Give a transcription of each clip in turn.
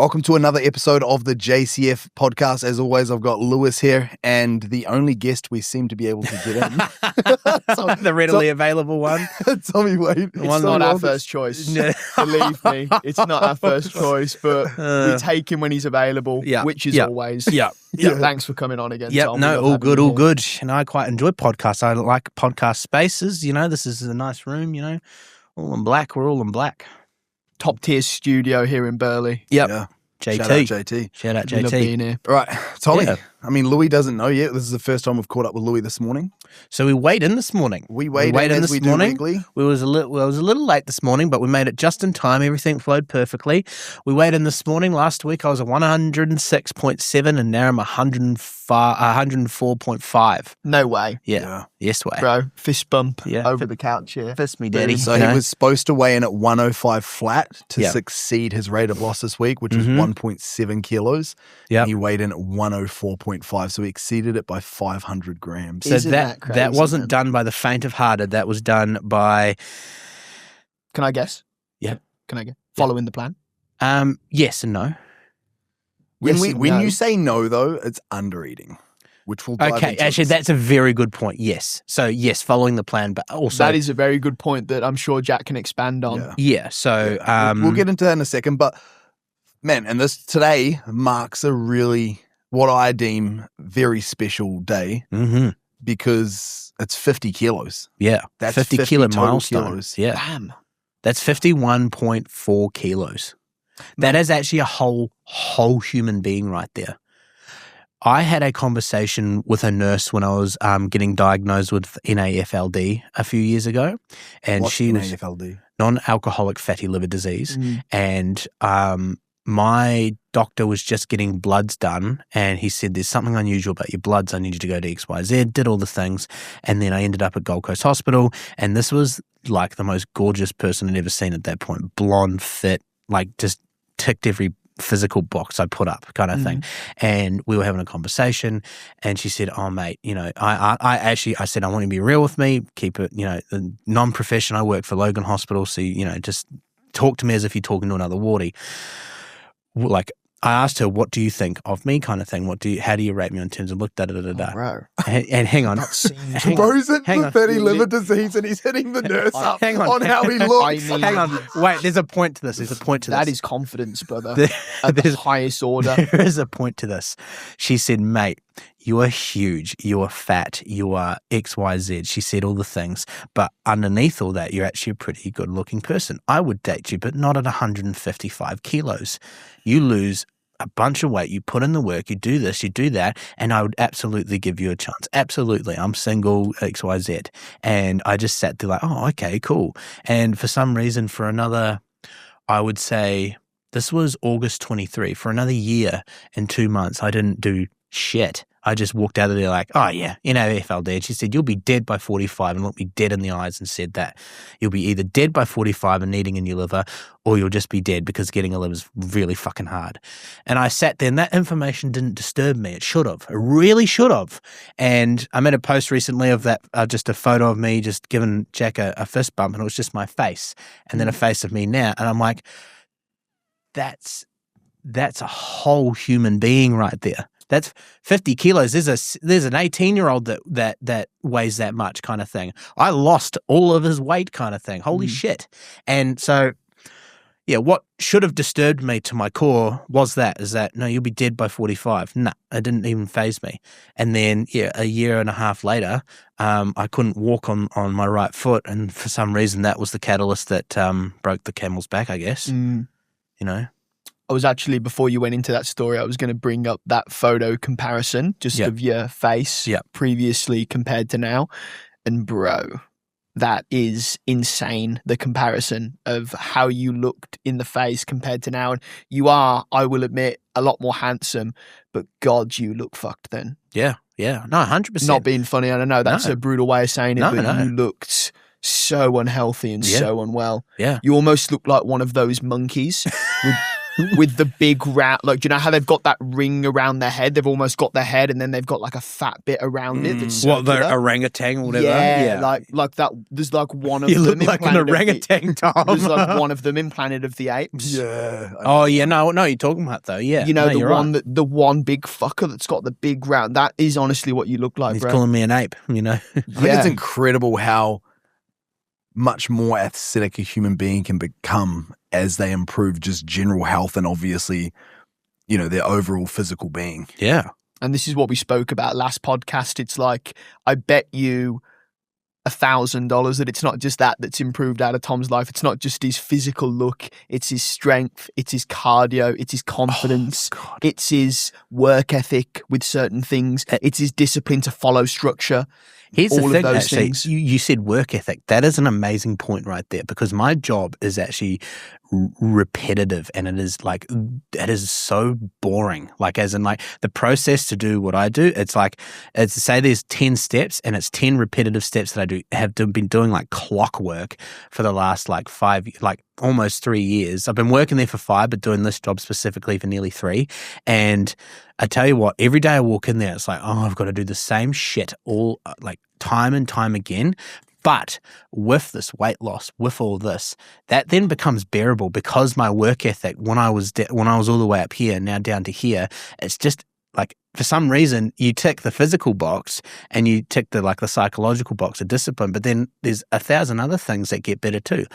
Welcome to another episode of the JCF Podcast. As always, I've got Lewis here, and the only guest we seem to be able to get in. The readily available one. Tommy Wade. It's not our first choice. Believe me, it's not our first choice, but we take him when he's available, which is always. Thanks for coming on again, Tom. No, all good. And I quite enjoy podcasts. I like podcast spaces. You know, this is a nice room, you know, all in black. We're all in black. Top tier studio here in Burleigh. Yep. Yeah. JT. Shout out We love JT. being here. Right, Tommy. Yeah. I mean, Louis doesn't know yet. This is the first time we've caught up with Louis this morning. So we weighed in this morning. We weighed in as we do weekly. I was a little late this morning, but we made it just in time. Everything flowed perfectly. We weighed in this morning. Last week I was at 106.7 and now I'm 104.5. No way. Yeah. Yes way. Bro, fist bump Yeah. over the couch here. Fist me, daddy. So he was supposed to weigh in at 105 flat to succeed his rate of loss this week, which was 1.7 kilos. Yeah. He weighed in at 104.5, so he exceeded it by 500 grams. So Isn't that crazy, that wasn't man? done by the faint of hearted. That was done by Can I guess? Yeah. Can I guess? Following the plan? yes and no. When Yes and when no. you say no, though, it's under eating, which will dive Okay, into actually, this. that's a very good point. Yes. So, yes, following the plan, but also. That is a very good point that I'm sure Jack can expand on. Yeah. Yeah. So, We'll get into that in a second, but man, and this today marks a really, what I deem, very special day because it's 50 kilos. Yeah. That's 50 50 kilo total milestone. kilos. Yeah. Damn. That's 51.4 kilos. That is actually a whole human being right there. I had a conversation with a nurse when I was getting diagnosed with NAFLD a few years ago, and What's she was NAFLD? non-alcoholic fatty liver disease, Mm. and my doctor was just getting bloods done, and he said, "There's something unusual about your bloods. I need you to go to XYZ." Did all the things, and then I ended up at Gold Coast Hospital, and this was like the most gorgeous person I'd ever seen at that point. Blonde, fit, like just ticked every physical box I put up kind of thing. And we were having a conversation and she said, "Oh mate, you know, I said, I want you to be real with me, keep it, you know, non-professional. I work for Logan Hospital. So, you know, just talk to me as if you're talking to another wardie." Like, I asked her, "What do you think of me?" kind of thing. How do you rate me in terms of look, da-da-da-da-da. Bro. And hang on. Hang Bro's in hang the on. fatty liver disease and he's hitting the nurse up Hang on. how he looks. I mean- Hang on. Wait, there's a point to this. That is confidence, brother. There- At the there's- highest order. There is a point to this. She said, "Mate, you are huge, you are fat, you are XYZ." She said all the things, but underneath all that, you're actually a pretty good looking person. I would date you, but not at 155 kilos. You lose a bunch of weight, you put in the work, you do this, you do that, and I would absolutely give you a chance. Absolutely. I'm single, XYZ. And I just sat there like, oh, okay, cool. And for some reason, for another, I would say, this was August 23. For another year and 2 months, I didn't do shit. I just walked out of there like, oh yeah, you know, FLD. And she said, "You'll be dead by 45," and looked me dead in the eyes and said that. "You'll be either dead by 45 and needing a new liver, or you'll just be dead because getting a liver is really fucking hard." And I sat there and that information didn't disturb me. It should have. It really should have. And I made a post recently of that, just a photo of me just giving Jack a fist bump, and it was just my face and then a face of me now. And I'm like, that's a whole human being right there. That's 50 kilos. There's an 18-year-old that weighs that much kind of thing. I lost all of his weight kind of thing. Holy shit. And so, yeah, what should have disturbed me to my core is that, no, you'll be dead by 45. No, it didn't even faze me. And then, a year and a half later, I couldn't walk on my right foot. And for some reason, that was the catalyst that broke the camel's back, I guess. You know? I was actually, before you went into that story, I was going to bring up that photo comparison just of your face previously compared to now. And bro, that is insane, the comparison of how you looked in the face compared to now. And you are, I will admit, a lot more handsome, but God, you look fucked then. Yeah. No, 100%. Not being funny, I don't know, that's a brutal way of saying it, but No. you looked so unhealthy and so unwell. Yeah. You almost look like one of those monkeys with the big round, like, do you know how they've got that ring around their head? They've almost got their head and then they've got like a fat bit around it. That's what, the orangutan or whatever? Yeah, like that. There's like one of them. You look like an orangutan, Tom. There's like one of them in Planet of the Apes. Yeah. Oh yeah, no, you're talking about though. Yeah, you know, right. the one big fucker that's got the big round. That is honestly what you look like. He's bro. calling me an ape. You know, I think it's incredible how much more athletic a human being can become as they improve just general health and obviously, you know, their overall physical being. Yeah. And this is what we spoke about last podcast. It's like, I bet you $1,000 that it's not just that's improved out of Tom's life. It's not just his physical look. It's his strength. It's his cardio. It's his confidence. It's his work ethic with certain things. It's his discipline to follow structure. Here's all the thing, of those actually, things. you said work ethic. That is an amazing point right there, because my job is actually repetitive, and it is so boring. Like, as in, like, the process to do what I do, it's say there's 10 steps, and it's 10 repetitive steps that I have been doing like clockwork for the last almost 3 years. I've been working there for 5, but doing this job specifically for nearly 3. And I tell you what, every day I walk in there, it's like, oh, I've got to do the same shit all time and time again. But with this weight loss, with all this, that then becomes bearable, because my work ethic, when I was all the way up here, now down to here, it's just like, for some reason, you tick the physical box and you tick the psychological box of discipline, but then there's 1,000 other things that get better too.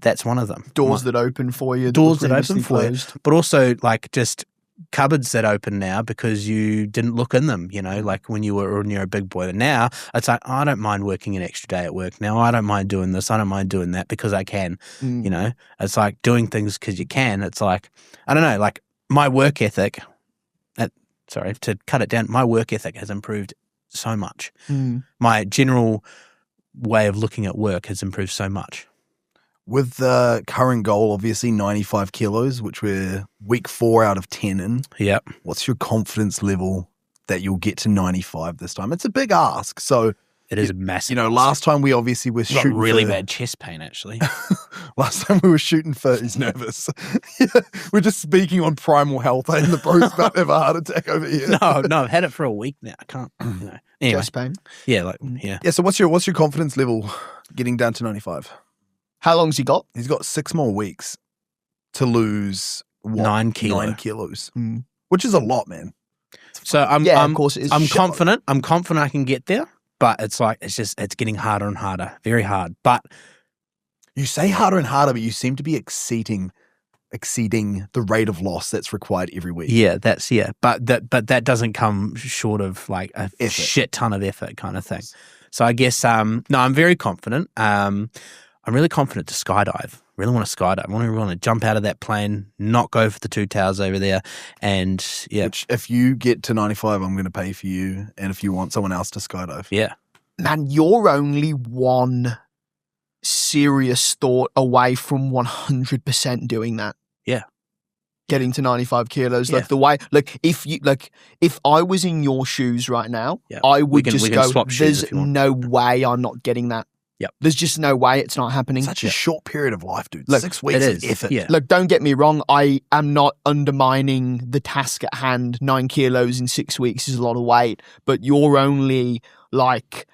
That's one of them. Doors that open for you. Doors that open for you. But also just cupboards that open now because you didn't look in them, you know, like when you're a big boy. And now it's like, I don't mind working an extra day at work now. I don't mind doing this. I don't mind doing that because I can, you know. It's like doing things because you can. It's like, I don't know, like my work ethic, to cut it down, my work ethic has improved so much. My general way of looking at work has improved so much. With the current goal, obviously 95 kilos, which we're week 4 out of 10 in. Yep. What's your confidence level that you'll get to 95 this time? It's a big ask. So it is a massive. You know, last time we obviously were shooting really bad chest pain, actually. Last time we were shooting for, he's nervous. We're just speaking on primal health, and the bro's about to have a heart attack over here. No, I've had it for a week now. I can't, you know. Anyway. Chest pain? Yeah, Yeah, so what's your confidence level getting down to 95? How long's he got? He's got 6 more weeks to lose 9 kilos. 9 kilos, which is a lot, man. So of course it is. I'm confident. I'm confident I can get there, but it's getting harder and harder, very hard. But you say harder and harder, but you seem to be exceeding the rate of loss that's required every week. Yeah, but that doesn't come short of like a shit ton of effort kind of thing. So I guess I'm very confident. I'm really confident to skydive. Really want to skydive. I want to jump out of that plane, not go for the 2 towers over there, and yeah. Which, if you get to 95, I'm going to pay for you, and if you want someone else to skydive, yeah. Man, you're only one serious thought away from 100% doing that. Yeah. Getting to 95 kilos, Yeah. if I was in your shoes right now, Yeah. I would we just can go, swap shoes there's no way I'm not getting that. Yep. There's just no way it's not happening. Such a short period of life, dude. Look, 6 weeks it is. of effort. Yeah. Look, don't get me wrong. I am not undermining the task at hand. 9 kilos in 6 weeks is a lot of weight, but you're only like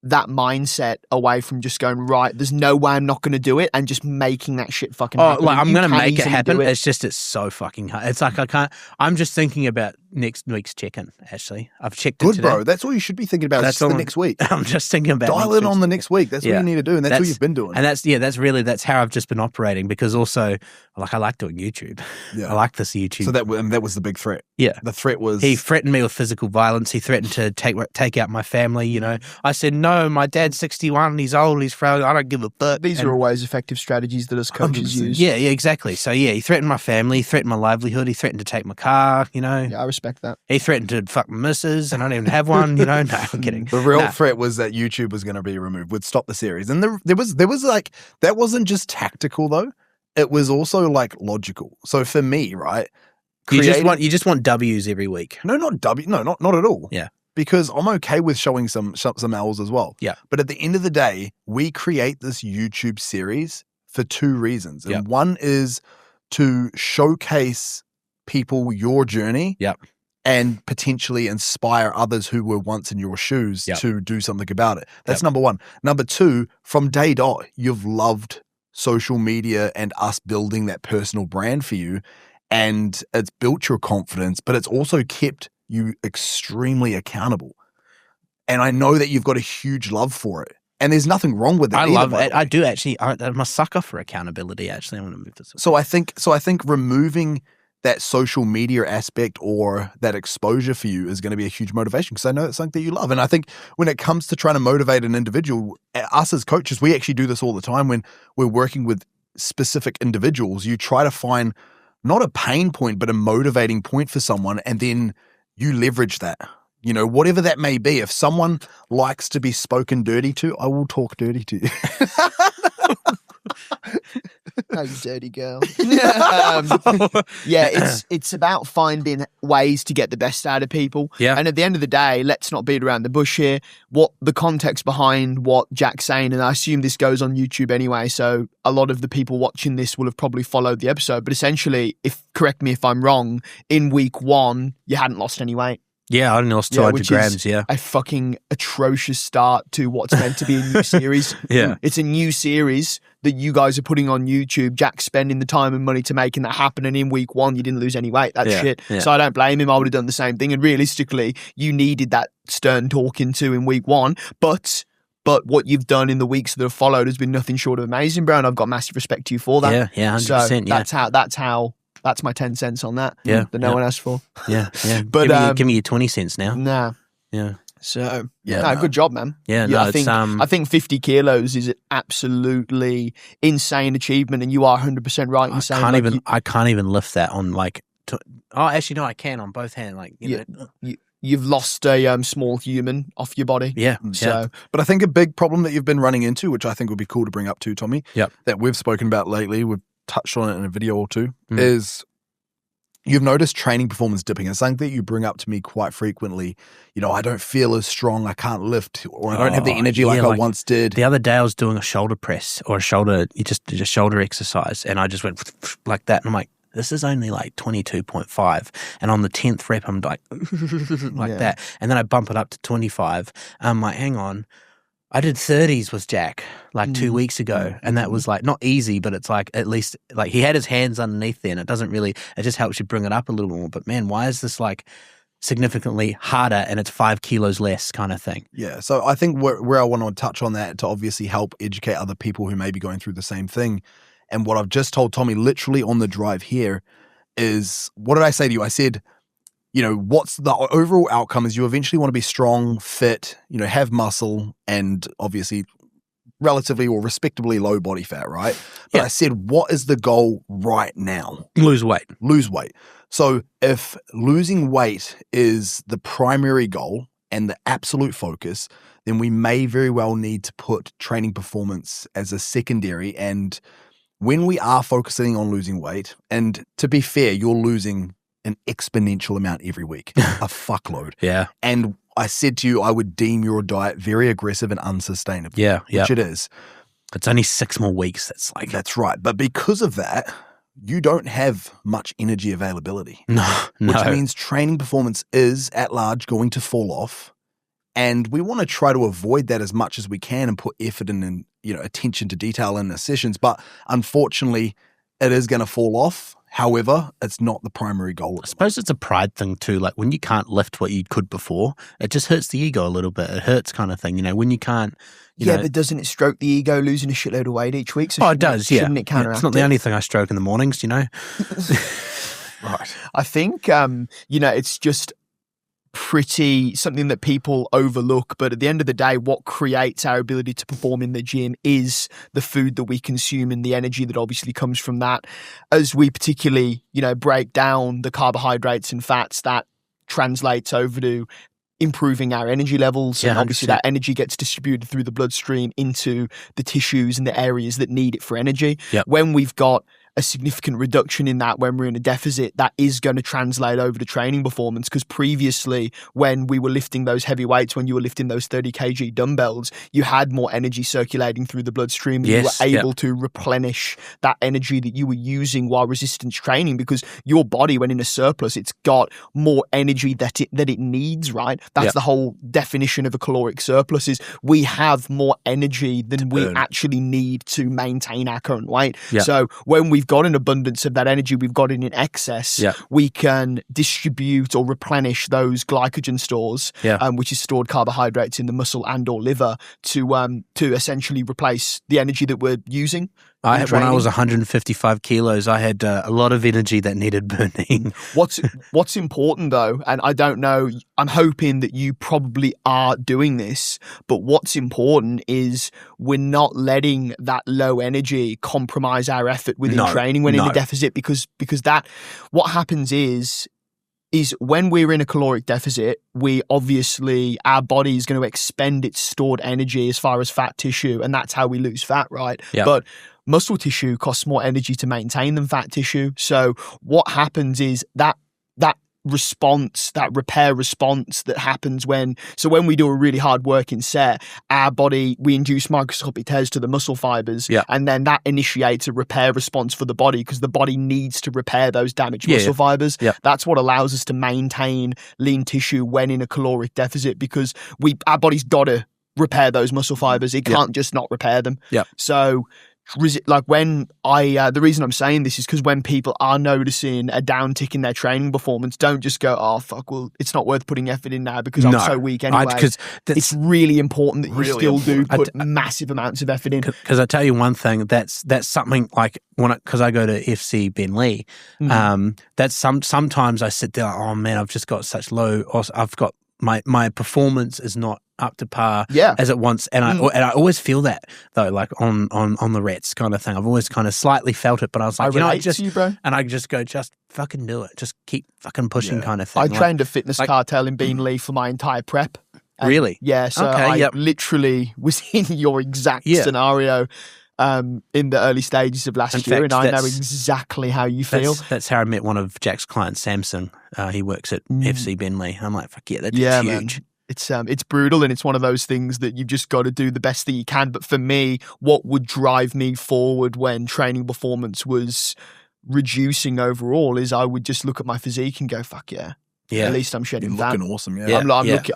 that mindset away from just going, right, there's no way I'm not going to do it, and just making that shit fucking happen. I'm going to make it happen. It. It's so fucking hard. It's like I can't. I'm just thinking about next week's check-in, actually. I've checked it today. Good, bro. That's all you should be thinking about. That's the next week. I'm just thinking about dial in on the next week. That's what you need to do, and that's what you've been doing. And that's how I've just been operating, because also, like, I like doing YouTube. Yeah. I like this YouTube. So that was the big threat. Yeah. The threat was... He threatened me with physical violence. He threatened to take out my family, you know. I said, no, my dad's 61, he's old, he's frail, I don't give a fuck. These are always effective strategies that us coaches use. Yeah, exactly. So, yeah, he threatened my family, he threatened my livelihood, he threatened to take my car, you know. Yeah, I respect that. He threatened to fuck my missus, and I don't even have one, you know. No, I'm kidding. The real threat was that YouTube was going to be removed, would stop the series. And there was like, that wasn't just tactical, though. It was also like logical. So for me, right? You just want W's every week. No, not W. No, not at all. Yeah. Because I'm okay with showing some L's as well. Yeah. But at the end of the day, we create this YouTube series for 2 reasons. And one is to showcase people your journey. Yep. And potentially inspire others who were once in your shoes to do something about it. That's number one. Number two, from day dot, you've loved social media and us building that personal brand for you. And it's built your confidence, but it's also kept you extremely accountable. And I know that you've got a huge love for it. And there's nothing wrong with it. I love it. I do actually. I'm a sucker for accountability, actually. I want to move this. So I think removing that social media aspect or that exposure for you is going to be a huge motivation, because I know it's something that you love. And I think when it comes to trying to motivate an individual, us as coaches, we actually do this all the time when we're working with specific individuals. You try to find not a pain point, but a motivating point for someone, and then you leverage that. You know, whatever that may be. If someone likes to be spoken dirty to, I will talk dirty to you. Oh, you dirty girl. It's about finding ways to get the best out of people. Yeah. And at the end of the day, let's not beat around the bush here. What the context behind what Jack's saying, and I assume this goes on YouTube anyway, so a lot of the people watching this will have probably followed the episode. But essentially, correct me if I'm wrong, in week 1, you hadn't lost any weight. Yeah, I only lost 200 grams, a fucking atrocious start to what's meant to be a new series. Yeah. It's a new series that you guys are putting on YouTube. Jack's spending the time and money to making that happen, and in week 1, you didn't lose any weight. That's shit. Yeah. So I don't blame him. I would have done the same thing. And realistically, you needed that stern talking to in week 1. But what you've done in the weeks that have followed has been nothing short of amazing, bro. And I've got massive respect to you for that. Yeah, 100%. So that's my 10 cents on that. Yeah. That no one asked for. Yeah. But give me your 20 cents now. Nah. Yeah. So good job, man. Yeah, I think 50 kilos is an absolutely insane achievement, and you are 100% right in saying I can't even lift that on actually no, I can on both hands. You've lost a small human off your body. Yeah. But I think a big problem that you've been running into, which I think would be cool to bring up too, Tommy, that we've spoken about lately, we've touched on it in a video or two, is you've noticed training performance dipping. It's something that you bring up to me quite frequently. You know, I don't feel as strong, I can't lift, or I don't have the energy like I once did. The other day I was doing a shoulder press or a shoulder exercise, and I just went like that, and I'm like, this is only like 22.5. And on the 10th rep, I'm like, that. And then I bump it up to 25. I'm like, hang on. I did 30s with Jack 2 weeks ago, and that was not easy, but it's at least he had his hands underneath there, and it just helps you bring it up a little more. But man, why is this significantly harder and it's 5 kilos less kind of thing? Yeah. So I think where I want to touch on that to obviously help educate other people who may be going through the same thing. And what I've just told Tommy literally on the drive here is, what did I say to you? I said, you know, what's the overall outcome is you eventually want to be strong, fit, you know, have muscle, and obviously relatively or respectably low body fat, right? But I said, what is the goal right now? Lose weight. So if losing weight is the primary goal and the absolute focus, then we may very well need to put training performance as a secondary. And when we are focusing on losing weight, and to be fair, you're losing an exponential amount every week, a fuckload. Yeah. And I said to you, I would deem your diet very aggressive and unsustainable. Yeah. Which it is. It's only 6 more weeks. That's right. But because of that, you don't have much energy availability. No. Which means training performance is at large going to fall off. And we want to try to avoid that as much as we can and put effort and attention to detail in the sessions. But unfortunately, it is going to fall off. However, it's not the primary goal. I suppose it's a pride thing too. When you can't lift what you could before, it just hurts the ego a little bit. It hurts kind of thing, when you can't. But doesn't it stroke the ego losing a shitload of weight each week? So it does, Shouldn't it counteract It's not the only thing I stroke in the mornings, Right. I think, it's just something that people overlook, but at the end of the day, what creates our ability to perform in the gym is the food that we consume and the energy that obviously comes from that. As we particularly, break down the carbohydrates and fats, that translates over to improving our energy levels, and obviously that energy gets distributed through the bloodstream into the tissues and the areas that need it for energy. Yep. When we've got a significant reduction in that when we're in a deficit, that is going to translate over to training performance. Because previously, when we were lifting those heavy weights, when you were lifting those 30 kg dumbbells, you had more energy circulating through the bloodstream, and you were able to replenish that energy that you were using while resistance training, because your body, when in a surplus, it's got more energy that it needs, right? That's the whole definition of a caloric surplus, is we have more energy than we actually need to maintain our current weight. So when we've got an abundance of that energy, we've got it in excess, we can distribute or replenish those glycogen stores, which is stored carbohydrates in the muscle and or liver, to essentially replace the energy that we're using. When I was 155 kilos, I had a lot of energy that needed burning. What's important though, and I don't know, I'm hoping that you probably are doing this, but what's important is we're not letting that low energy compromise our effort within training when in a deficit, because that, what happens is when we're in a caloric deficit, our body is going to expend its stored energy as far as fat tissue, and that's how we lose fat, right? But muscle tissue costs more energy to maintain than fat tissue. So what happens is that response, that repair response that happens when we do a really hard working set, our body, we induce microscopic tears to the muscle fibers, and then that initiates a repair response for the body, because the body needs to repair those damaged muscle fibers. That's what allows us to maintain lean tissue when in a caloric deficit, because our body's got to repair those muscle fibers. It can't just not repair them. So like when the reason I'm saying this is because when people are noticing a downtick in their training performance, don't just go, oh fuck, well it's not worth putting effort in now because I'm so weak anyway. Because it's really important that you still do put massive amounts of effort in. Because I tell you one thing, that's something like because I go to FC Bentley, that's sometimes I sit there, oh man, I've just got such low, I've got my performance is not up to par as it once, and I always feel that though, like on the rets kind of thing. I've always kind of slightly felt it, but I was like, I just go, just fucking do it, just keep fucking pushing kind of thing. I trained a fitness cartel in Beenleigh for my entire prep. Really? Yeah, so I literally was in your exact scenario in the early stages of last year, and I know exactly how you feel. That's how I met one of Jack's clients, Samson. He works at FC Bentley. I'm like, fuck yeah, that's huge. Man. It's brutal, and it's one of those things that you've just got to do the best that you can. But for me, what would drive me forward when training performance was reducing overall is I would just look at my physique and go, fuck yeah. At least I'm shedding fat. Looking awesome,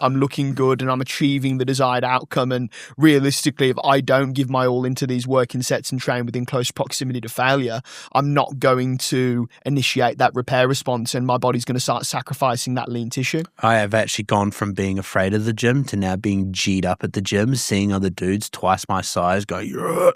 I'm looking good, and I'm achieving the desired outcome. And realistically, if I don't give my all into these working sets and train within close proximity to failure, I'm not going to initiate that repair response, and my body's going to start sacrificing that lean tissue. I have actually gone from being afraid of the gym to now being G'd up at the gym, seeing other dudes twice my size go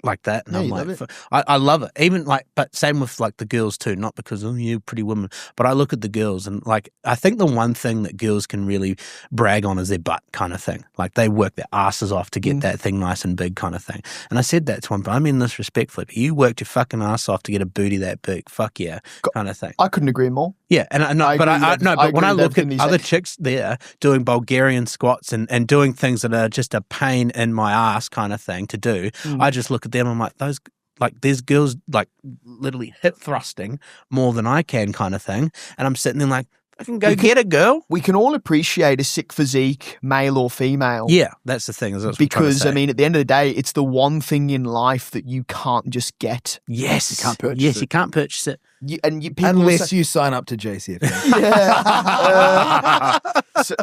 like that, and I'm like, I love it. Even but same with like the girls too. Not because you're pretty woman, but I look at the girls and like I think the one thing that girls can really brag on is their butt kind of thing. Like they work their asses off to get that thing nice and big kind of thing. And I said that to one, but I mean this respectfully, but you worked your fucking ass off to get a booty that big. Fuck yeah, kind of thing. I couldn't agree more. Yeah, and but when I look at other chicks there doing Bulgarian squats and doing things that are just a pain in my ass kind of thing to do, I just look at them and I'm like, there's girls like literally hip thrusting more than I can kind of thing. And I'm sitting there like, I can go get a girl. We can all appreciate a sick physique, male or female. Yeah, that's the thing. Because, I mean, at the end of the day, it's the one thing in life that you can't just get. Yes. You can't purchase it. Yes, you can't purchase it. Unless you sign up to JCF.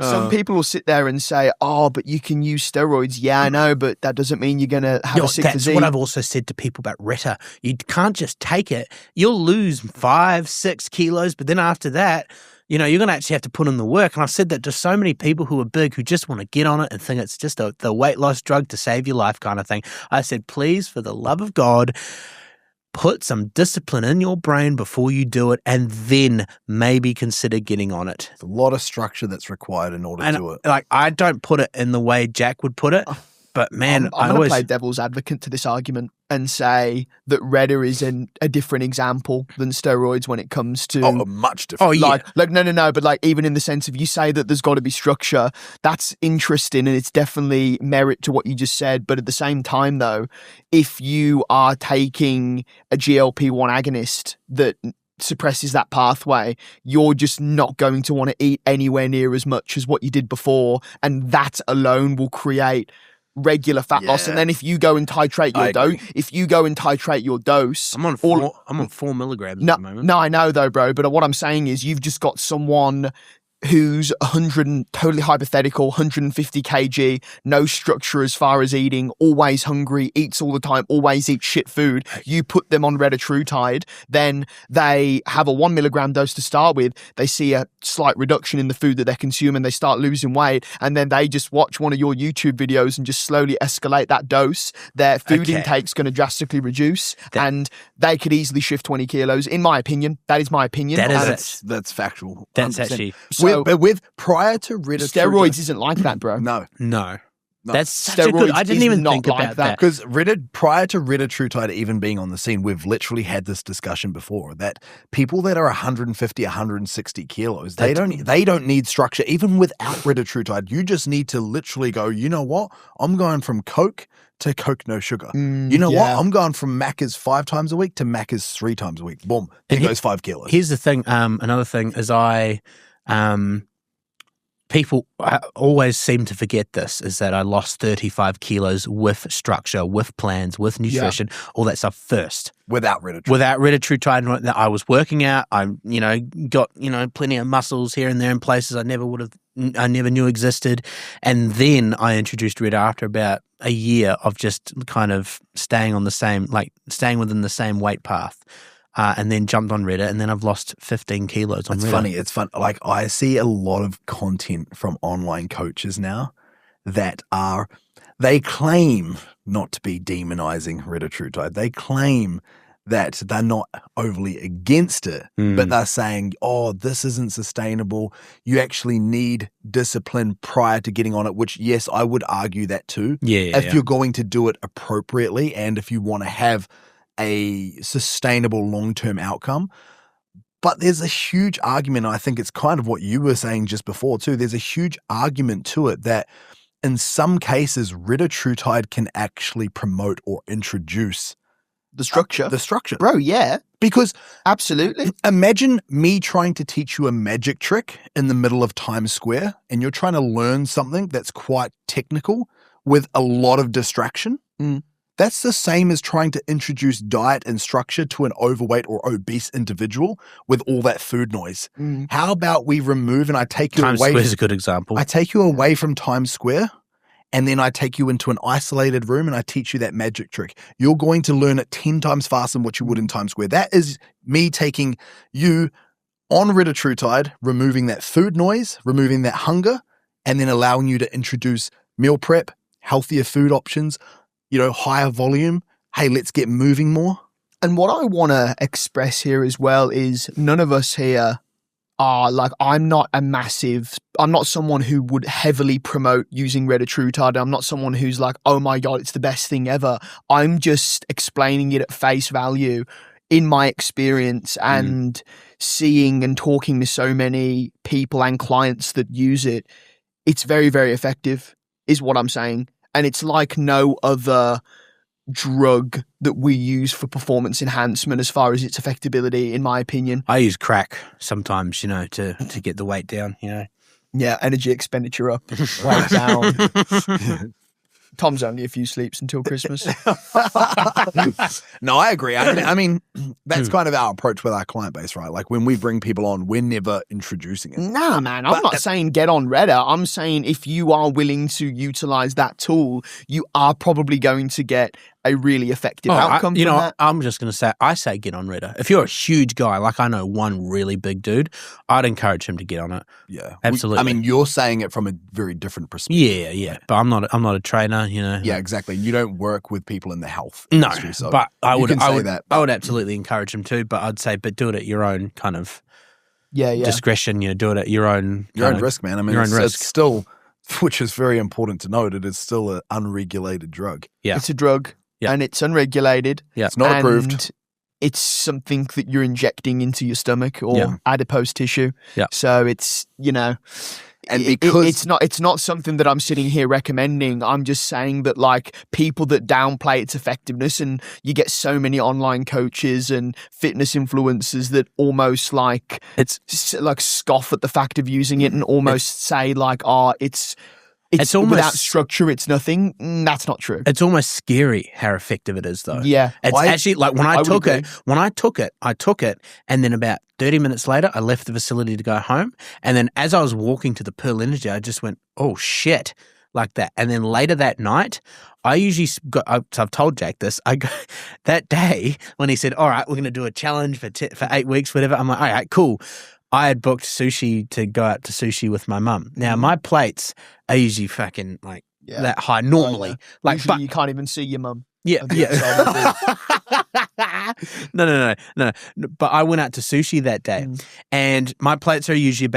Some people will sit there and say, oh, but you can use steroids. Yeah, I know, but that doesn't mean you're going to have a sick physique. That's what I've also said to people about Reta. You can't just take it. You'll lose 5-6 kilos, but then after that, you're going to actually have to put in the work. And I've said that to so many people who are big who just want to get on it and think it's just the weight loss drug to save your life kind of thing. I said, please, for the love of God, put some discipline in your brain before you do it, and then maybe consider getting on it. There's a lot of structure that's required in order to do it. Like, I don't put it in the way Jack would put it, But man, I'm going to play devil's advocate to this argument and say that Reda is a different example than steroids when it comes to much different. Oh yeah, like no, but like even in the sense of you say that there's got to be structure. That's interesting and it's definitely merit to what you just said. But at the same time, though, if you are taking a GLP-1 agonist that suppresses that pathway, you're just not going to want to eat anywhere near as much as what you did before, and that alone will create regular fat loss. And then if you go and titrate your dose, I'm on 4 milligrams at the moment. No, I know though, bro. But what I'm saying is, you've just got someone who's 100, totally hypothetical, 150 kg, no structure as far as eating, always hungry, eats all the time, always eats shit food. You put them on Retatrutide, then they have a 1 milligram dose to start with. They see a slight reduction in the food that they're consuming. They start losing weight, and then they just watch one of your YouTube videos and just slowly escalate that dose. Their food intake's going to drastically reduce, and they could easily shift 20 kilos. In my opinion, that is my opinion. That's factual. That's actually. With prior to Retatrutide, steroids isn't like that, bro. No. That's such a good. I didn't even think about that because prior to Retatrutide even being on the scene, we've literally had this discussion before that people that are 150, 160 kilos, they don't need structure even without Retatrutide. You just need to literally go, you know what? I'm going from Coke to Coke no sugar. You know what? I'm going from Macca's 5 times a week to Macca's 3 times a week. Boom. There goes 5 kilos. Here's the thing. Another thing is people always seem to forget this, is that I lost 35 kilos with structure, with plans, with nutrition, all that stuff first. Without Retatrutide. Without Retatrutide, I was working out. I, got, plenty of muscles here and there in places I never knew existed. And then I introduced Reta after about a year of just kind of staying within the same weight path. And then jumped on Reta, and then I've lost 15 kilos on Reta. It's funny. It's fun. Like, I see a lot of content from online coaches now that they claim not to be demonizing Retatrutide. They claim that they're not overly against it, but they're saying, this isn't sustainable. You actually need discipline prior to getting on it, which, yes, I would argue that too. If you're going to do it appropriately and if you want to have a sustainable long-term outcome. But there's a huge argument. I think it's kind of what you were saying just before too. There's a huge argument to it that in some cases, Retatrutide can actually promote or introduce the structure. Bro, yeah. Because absolutely. Imagine me trying to teach you a magic trick in the middle of Times Square, and you're trying to learn something that's quite technical with a lot of distraction. That's the same as trying to introduce diet and structure to an overweight or obese individual with all that food noise. How about we remove and I take you away? Times Square is a good example. I take you away from Times Square, and then I take you into an isolated room and I teach you that magic trick. You're going to learn it 10 times faster than what you would in Times Square. That is me taking you on Retatrutide, removing that food noise, removing that hunger, and then allowing you to introduce meal prep, healthier food options, higher volume. Hey, let's get moving more. And what I want to express here as well is none of us here are like, I'm not someone who would heavily promote using Retatrutide. I'm not someone who's like, oh my God, it's the best thing ever. I'm just explaining it at face value in my experience and seeing and talking to so many people and clients that use it. It's very, very effective is what I'm saying. And it's like no other drug that we use for performance enhancement as far as its effectability, in my opinion. I use crack sometimes, to get the weight down, Yeah, energy expenditure up, weight down. Tom's only a few sleeps until Christmas. No, I agree. I mean, that's kind of our approach with our client base, right? Like when we bring people on, we're never introducing it. Nah, man. I'm not saying get on Reta. I'm saying if you are willing to utilize that tool, you are probably going to get a really effective outcome from that. I'm just going to say, I say get on Reta. If you're a huge guy, like I know one really big dude, I'd encourage him to get on it. Yeah. Absolutely. You're saying it from a very different perspective. Yeah. But I'm not a trainer, Yeah, exactly. You don't work with people in the health No, industry. So but I would absolutely encourage him to, but I'd say, but do it at your own kind of discretion. Do it at your own risk, man. I mean, your own risk. It's still which is very important to note. It is still an unregulated drug. Yeah. It's a drug and it's unregulated. Yeah. It's not approved. It's something that you're injecting into your stomach or adipose tissue. Yeah. So it's, and because it's not something that I'm sitting here recommending. I'm just saying that like people that downplay its effectiveness, and you get so many online coaches and fitness influencers that almost like scoff at the fact of using it and almost say like, it's almost, without structure, it's nothing. That's not true. It's almost scary how effective it is, though. Yeah. It's actually like when I took it, and then about 30 minutes later, I left the facility to go home. And then as I was walking to the Pearl Energy, I just went, oh, shit, like that. And then later that night, I usually so I've told Jack this. I go that day when he said, all right, we're going to do a challenge for 8 weeks, whatever. I'm like, all right, cool. I had booked sushi to go out to sushi with my mum. Now, my plates are usually fucking like that high normally. Like, usually you can't even see your mum. Yeah. No. But I went out to sushi that day, and my plates are usually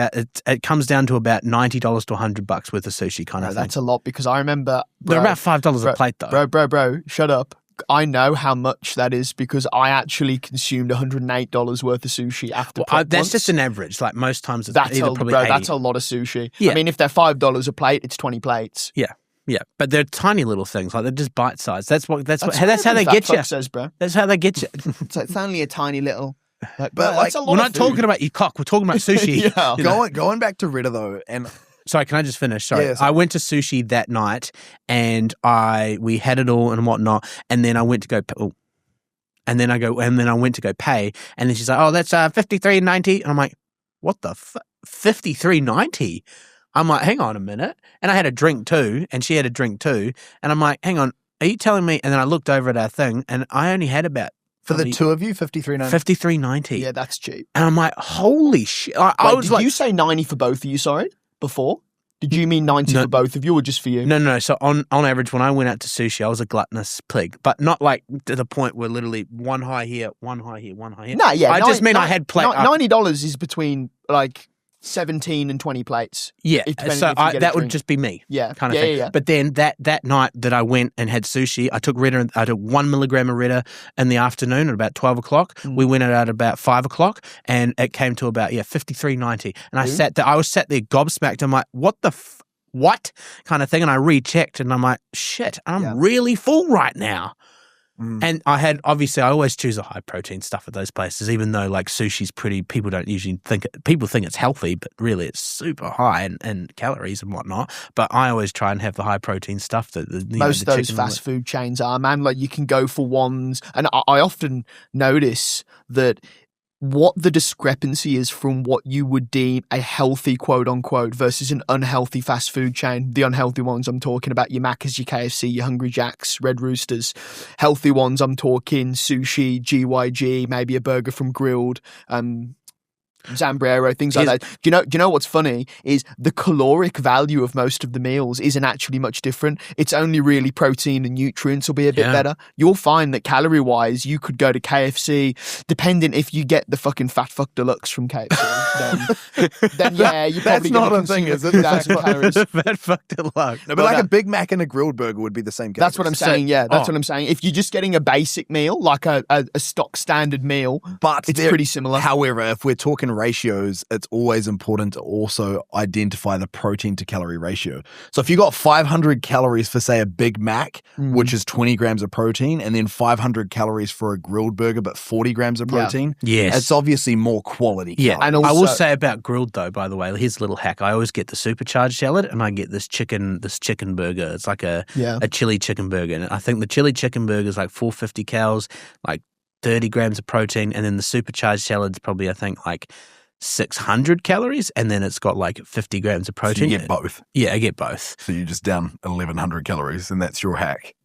it comes down to about $90 to $100 worth of sushi kind of thing. That's a lot, because I remember... They're about $5 a plate, though. Bro, shut up. I know how much that is because I actually consumed $108 worth of sushi after that's just an average. Like most times it's that's probably 80. That's a lot of sushi. Yeah. I mean, if they're $5 a plate, it's 20 plates. Yeah. Yeah, but they're tiny little things, like they're just bite size. That's how they get you. Says, bro. That's how they get you. It's only a tiny little. But that's a lot. We're not talking about your cock. We're talking about sushi. Going back to Rita though, and sorry, can I just finish? Sorry, I went to sushi that night, and we had it all and whatnot, and then I went to go. And then I went to go pay, and then she's like, "Oh, that's $53.90," and I'm like, "What the $53.90?" I'm like, hang on a minute. And I had a drink too, and she had a drink too. And I'm like, hang on, are you telling me? And then I looked over at our thing, and I only had about... For the two of you, $53.90? $53.90. Yeah, that's cheap. And I'm like, holy shit. Did you say 90 for both of you, sorry, before? Did you mean 90 for both of you or just for you? No. So on average, when I went out to sushi, I was a gluttonous pig, but not like to the point where literally one high here, one high here, one high here. No, yeah. I just mean I had $90 is between like 17 and 20 plates. Yeah, so that would just be me. Yeah, kind of thing. Yeah. But then that night that I went and had sushi, I took 1 milligram of Rita in the afternoon at about 12 o'clock. We went out at about 5 o'clock, and it came to about $53.90. And I was sat there gobsmacked. I'm like, what the what kind of thing? And I rechecked, and I'm like, shit, I'm really full right now. And I always choose a high protein stuff at those places, even though like sushi's people don't usually people think it's healthy, but really it's super high in calories and whatnot. But I always try and have the high protein stuff that most of those fast food chains are, man. Like you can go for ones, and I often notice that what the discrepancy is from what you would deem a healthy quote unquote versus an unhealthy fast food chain. The unhealthy ones I'm talking about your Macca's, your KFC, your Hungry Jack's, Red Roosters. Healthy ones I'm talking sushi, GYG, maybe a burger from Grilled, Zambrero, things like that. Do you know what's funny is the caloric value of most of the meals isn't actually much different. It's only really protein and nutrients will be a bit better. You'll find that calorie wise, you could go to KFC, depending if you get the fucking Fat Fuck Deluxe from KFC. then yeah, you probably that's not a thing, is it? Fat Fuck Deluxe. No, but like a Big Mac and a grilled burger would be the same. That's what I'm saying. Yeah, that's what I'm saying. If you're just getting a basic meal, like a stock standard meal, but it's pretty similar. However, if we're talking ratios, it's always important to also identify the protein to calorie ratio. So if you got 500 calories for say a Big Mac, which is 20 grams of protein, and then 500 calories for a grilled burger, but 40 grams of protein, it's obviously more quality. Yeah, and also, I will say about grilled though, by the way, here's a little hack. I always get the supercharged salad, and I get this chicken burger. It's like a chili chicken burger, and I think the chili chicken burger is like 450 calories, like 30 grams of protein, and then the supercharged salad's probably I think like 600 calories, and then it's got like 50 grams of protein. So you get both. Yeah, I get both. So you're just down 1,100 calories, and that's your hack.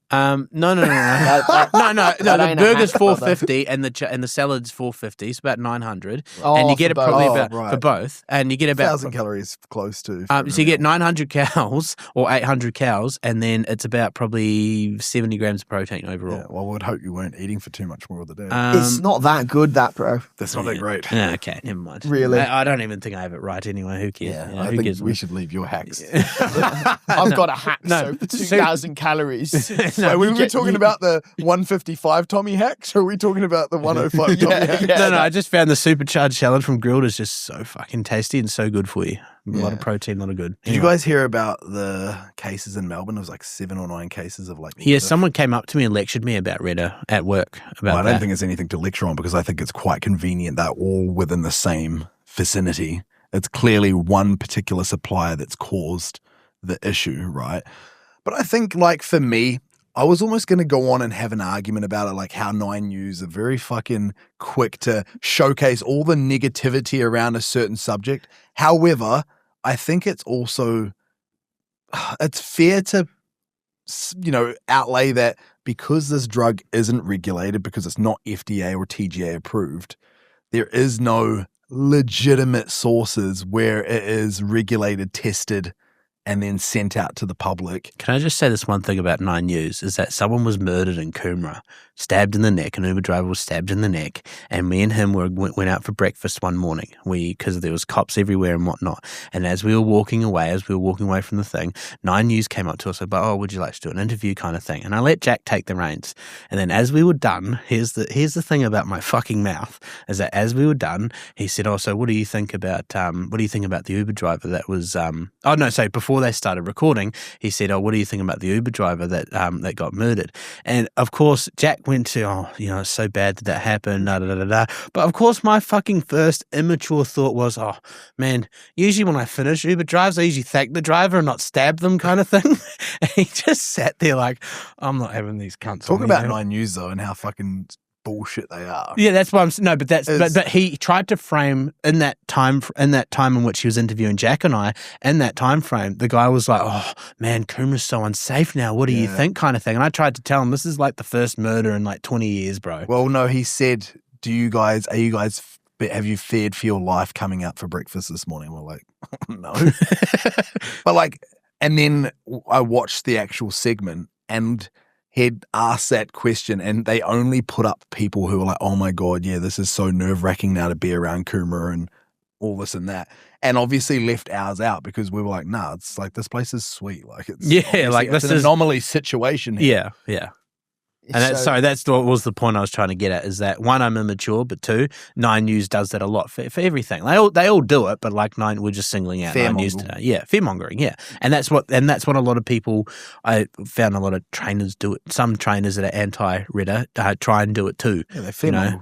No. The burger's $4.50 and the salad's $4.50. It's about $900, and you get it probably for both, and you get about 1,000 calories close to. So you get 900 cows or 800 cows, and then it's about probably 70 grams of protein overall. Yeah, well, I would hope you weren't eating for too much more of the day. It's not that good, that, bro. That's not that great. Yeah, okay, never mind. Really? I don't even think I have it right anyway. Who cares? Yeah, who I think cares? we should leave your hacks. I've got a hack, so for 2,000 calories. Are we talking about the 155 Tommy hacks, or are we talking about the 105 Tommy hacks? No, I just found the supercharged salad from Grilled is just so fucking tasty and so good for you. A lot of protein, a lot of good. Did you guys hear about the cases in Melbourne? It was like 7 or 9 cases of like... Yeah, someone came up to me and lectured me about Retta at work about that. I don't think it's anything to lecture on because I think it's quite convenient that all within the same vicinity. It's clearly one particular supplier that's caused the issue, right? But I think like for me, I was almost going to go on and have an argument about it, like how 9 News are very fucking quick to showcase all the negativity around a certain subject. However, I think it's also, it's fair to, outlay that because this drug isn't regulated, because it's not FDA or TGA approved, there is no legitimate sources where it is regulated, tested, and then sent out to the public. Can I just say this one thing about 9 News is that someone was murdered in Coomera, stabbed in the neck. An Uber driver was stabbed in the neck, and me and him went out for breakfast one morning. Because there was cops everywhere and whatnot. And as we were walking away from the thing, 9 News came up to us about, oh, would you like to do an interview kind of thing? And I let Jack take the reins. And then as we were done, here's the thing about my fucking mouth is that as we were done, he said, oh, so what do you think about the Uber driver that was before they started recording, he said, oh, what do you think about the Uber driver that got murdered? And of course, Jack went to, it's so bad that happened, But of course, my fucking first immature thought was, oh, man, usually when I finish Uber drives, I usually thank the driver and not stab them kind of thing. And he just sat there like, I'm not having these cunts. Talking about 9 News, though, and how fucking bullshit they are. Yeah, that's why I'm no, but that's but he tried to frame in that time in which he was interviewing Jack and I, in that time frame, the guy was like, "Oh man, Coomera's so unsafe now. What do you think?" kind of thing. And I tried to tell him this is like the first murder in like 20 years, bro. Well, no, he said, have you feared for your life coming out for breakfast this morning? We're like, no. But like, and then I watched the actual segment and he'd asked that question and they only put up people who were like, oh my God, yeah, this is so nerve-wracking now to be around Coomera and all this and that. And obviously left ours out because we were like, nah, it's like this place is sweet. Like it's it's an anomaly situation here. Yeah. And that's what was the point I was trying to get at is that one, I'm immature, but two, 9 News does that a lot for everything. They all do it, but like 9, we're just singling out 9 News today. Yeah, fearmongering. Yeah, and that's what a lot of people. I found a lot of trainers do it. Some trainers that are anti-Retta try and do it too. Yeah, they're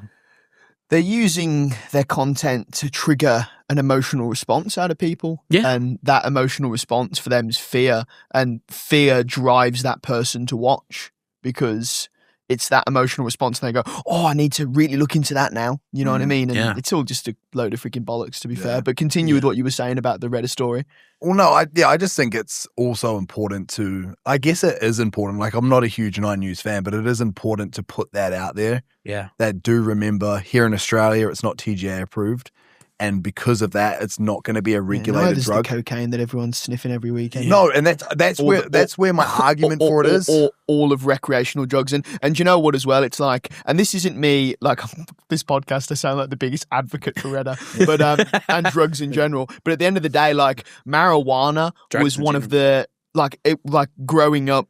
They're using their content to trigger an emotional response out of people. Yeah. And that emotional response for them is fear, and fear drives that person to watch because it's that emotional response and they go, oh, I need to really look into that now. You know what I mean? And it's all just a load of freaking bollocks, to be fair. But continue with what you were saying about the Retta story. Well, no, I just think it's also important to, I guess it is important. Like, I'm not a huge 9 News fan, but it is important to put that out there. Yeah. That do remember here in Australia, it's not TGA approved. And because of that, it's not going to be a regulated drug. The cocaine that everyone's sniffing every weekend. No, and that's where my argument for it is. All of recreational drugs. And you know what as well? It's like, and this isn't me, like this podcast, I sound like the biggest advocate for Retta, but and drugs in general. But at the end of the day, like marijuana was one of the, growing up,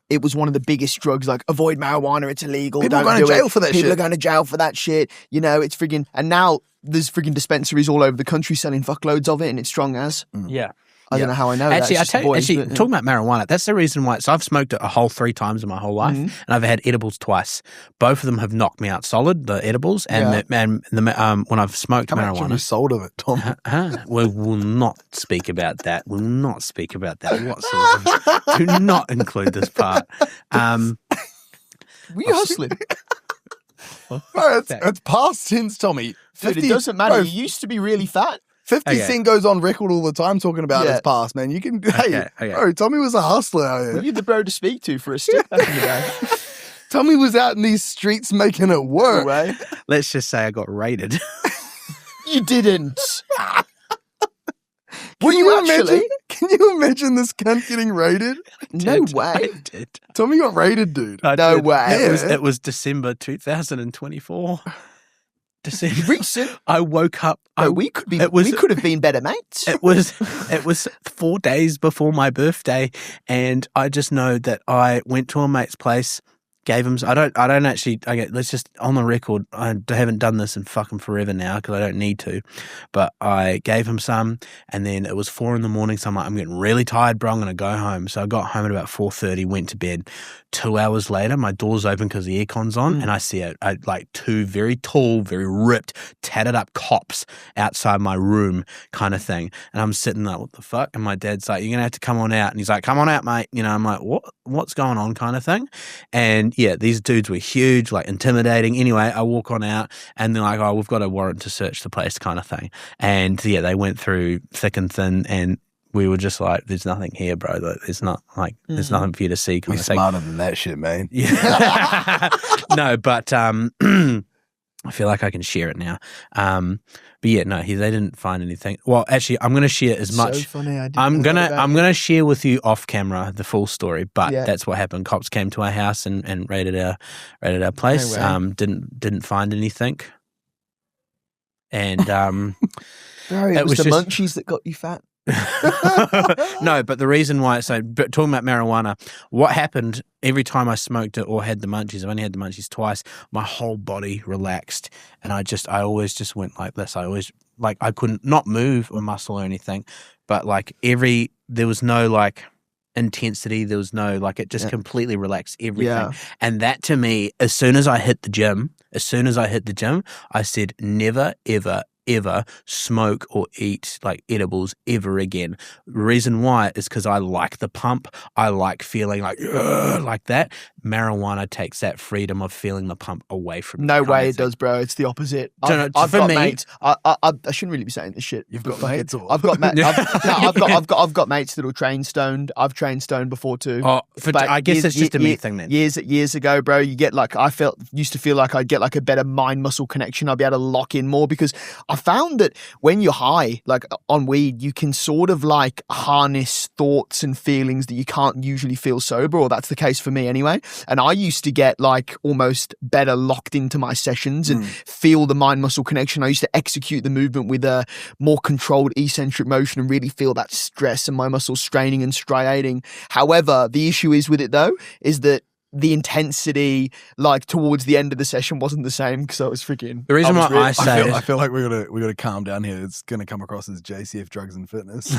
it was one of the biggest drugs, like, avoid marijuana, it's illegal. People are going to jail for that shit. People are going to jail for that shit. You know, it's friggin', and now there's friggin' dispensaries all over the country selling fuckloads of it, and it's strong as. Yeah. I don't know how I know that. Talking about marijuana, that's the reason why. So I've smoked it a whole 3 times in my whole life, and I've had edibles twice. Both of them have knocked me out solid, the edibles, and when I've smoked marijuana. How much have you sold of it, Tom? We'll not speak about that. We'll not speak about that whatsoever. Do not include this part. Were you hustling? No, it's past tense, Tommy. Dude, it doesn't matter. You used to be really fat. 50 Cent goes on record all the time talking about his past, man. You can, bro, Tommy was a hustler out here. You're the bro to speak to for a stick back in the day. Tommy was out in these streets making it work. Let's just say I got raided. You didn't. Can you imagine this cunt getting raided? No way. I did. Tommy got raided, dude. No way. It was December 2024. Recent. I woke up. We could have been better mates. It was 4 days before my birthday, and I just know that I went to a mate's place, gave him. Let's just on the record. I haven't done this in fucking forever now because I don't need to, but I gave him some, and then it was 4 a.m. So I'm like, I'm getting really tired, bro. I'm gonna go home. So I got home at about 4:30, went to bed. 2 hours later, my door's open because the aircon's on, and I see like two very tall, very ripped, tatted up cops outside my room, kind of thing. And I'm sitting there, what the fuck? And my dad's like, "You're gonna have to come on out." And he's like, "Come on out, mate." You know, I'm like, what's going on, kind of thing. And yeah, these dudes were huge, like intimidating. Anyway, I walk on out, and they're like, "Oh, we've got a warrant to search the place," kind of thing. And yeah, they went through thick and thin, and we were just like, "There's nothing here, bro. There's there's nothing for you to see." We're smarter than that shit, man. Yeah. No, but I feel like I can share it now. But yeah, no, they didn't find anything. Well, actually, I'm going to share as much. So funny. I'm gonna share with you off camera the full story. But that's what happened. Cops came to our house and raided our place. No didn't find anything. And bro, it was the munchies that got you fat. No, but the reason why, but talking about marijuana, what happened every time I smoked it or had the munchies, I've only had the munchies twice, my whole body relaxed, and I always just went like this. I always, like, I couldn't not move a muscle or anything, but like there was no like intensity, there was no like, it just completely relaxed everything. And that to me, as soon as I hit the gym, I said never ever smoke or eat like edibles ever again. The reason why is because I like the pump. I like feeling like that. Marijuana takes that freedom of feeling the pump away from me. No way it does, bro. It's the opposite. I've got mates. I shouldn't really be saying this shit. You've got mates. I've got mates that'll train stoned. I've trained stoned before too. I guess it's just a me thing then. Years ago, bro, you get like, used to feel like I'd get like a better mind muscle connection. I'd be able to lock in more because I found that when you're high, like on weed, you can sort of like harness thoughts and feelings that you can't usually feel sober, or that's the case for me anyway. And I used to get like almost better locked into my sessions and feel the mind muscle connection. I used to execute the movement with a more controlled eccentric motion and really feel that stress and my muscles straining and striating. However, the issue is with it though, is that the intensity, like towards the end of the session, wasn't the same because I was freaking. The reason why I say, I feel like we gotta calm down here. It's gonna come across as JCF drugs and fitness. To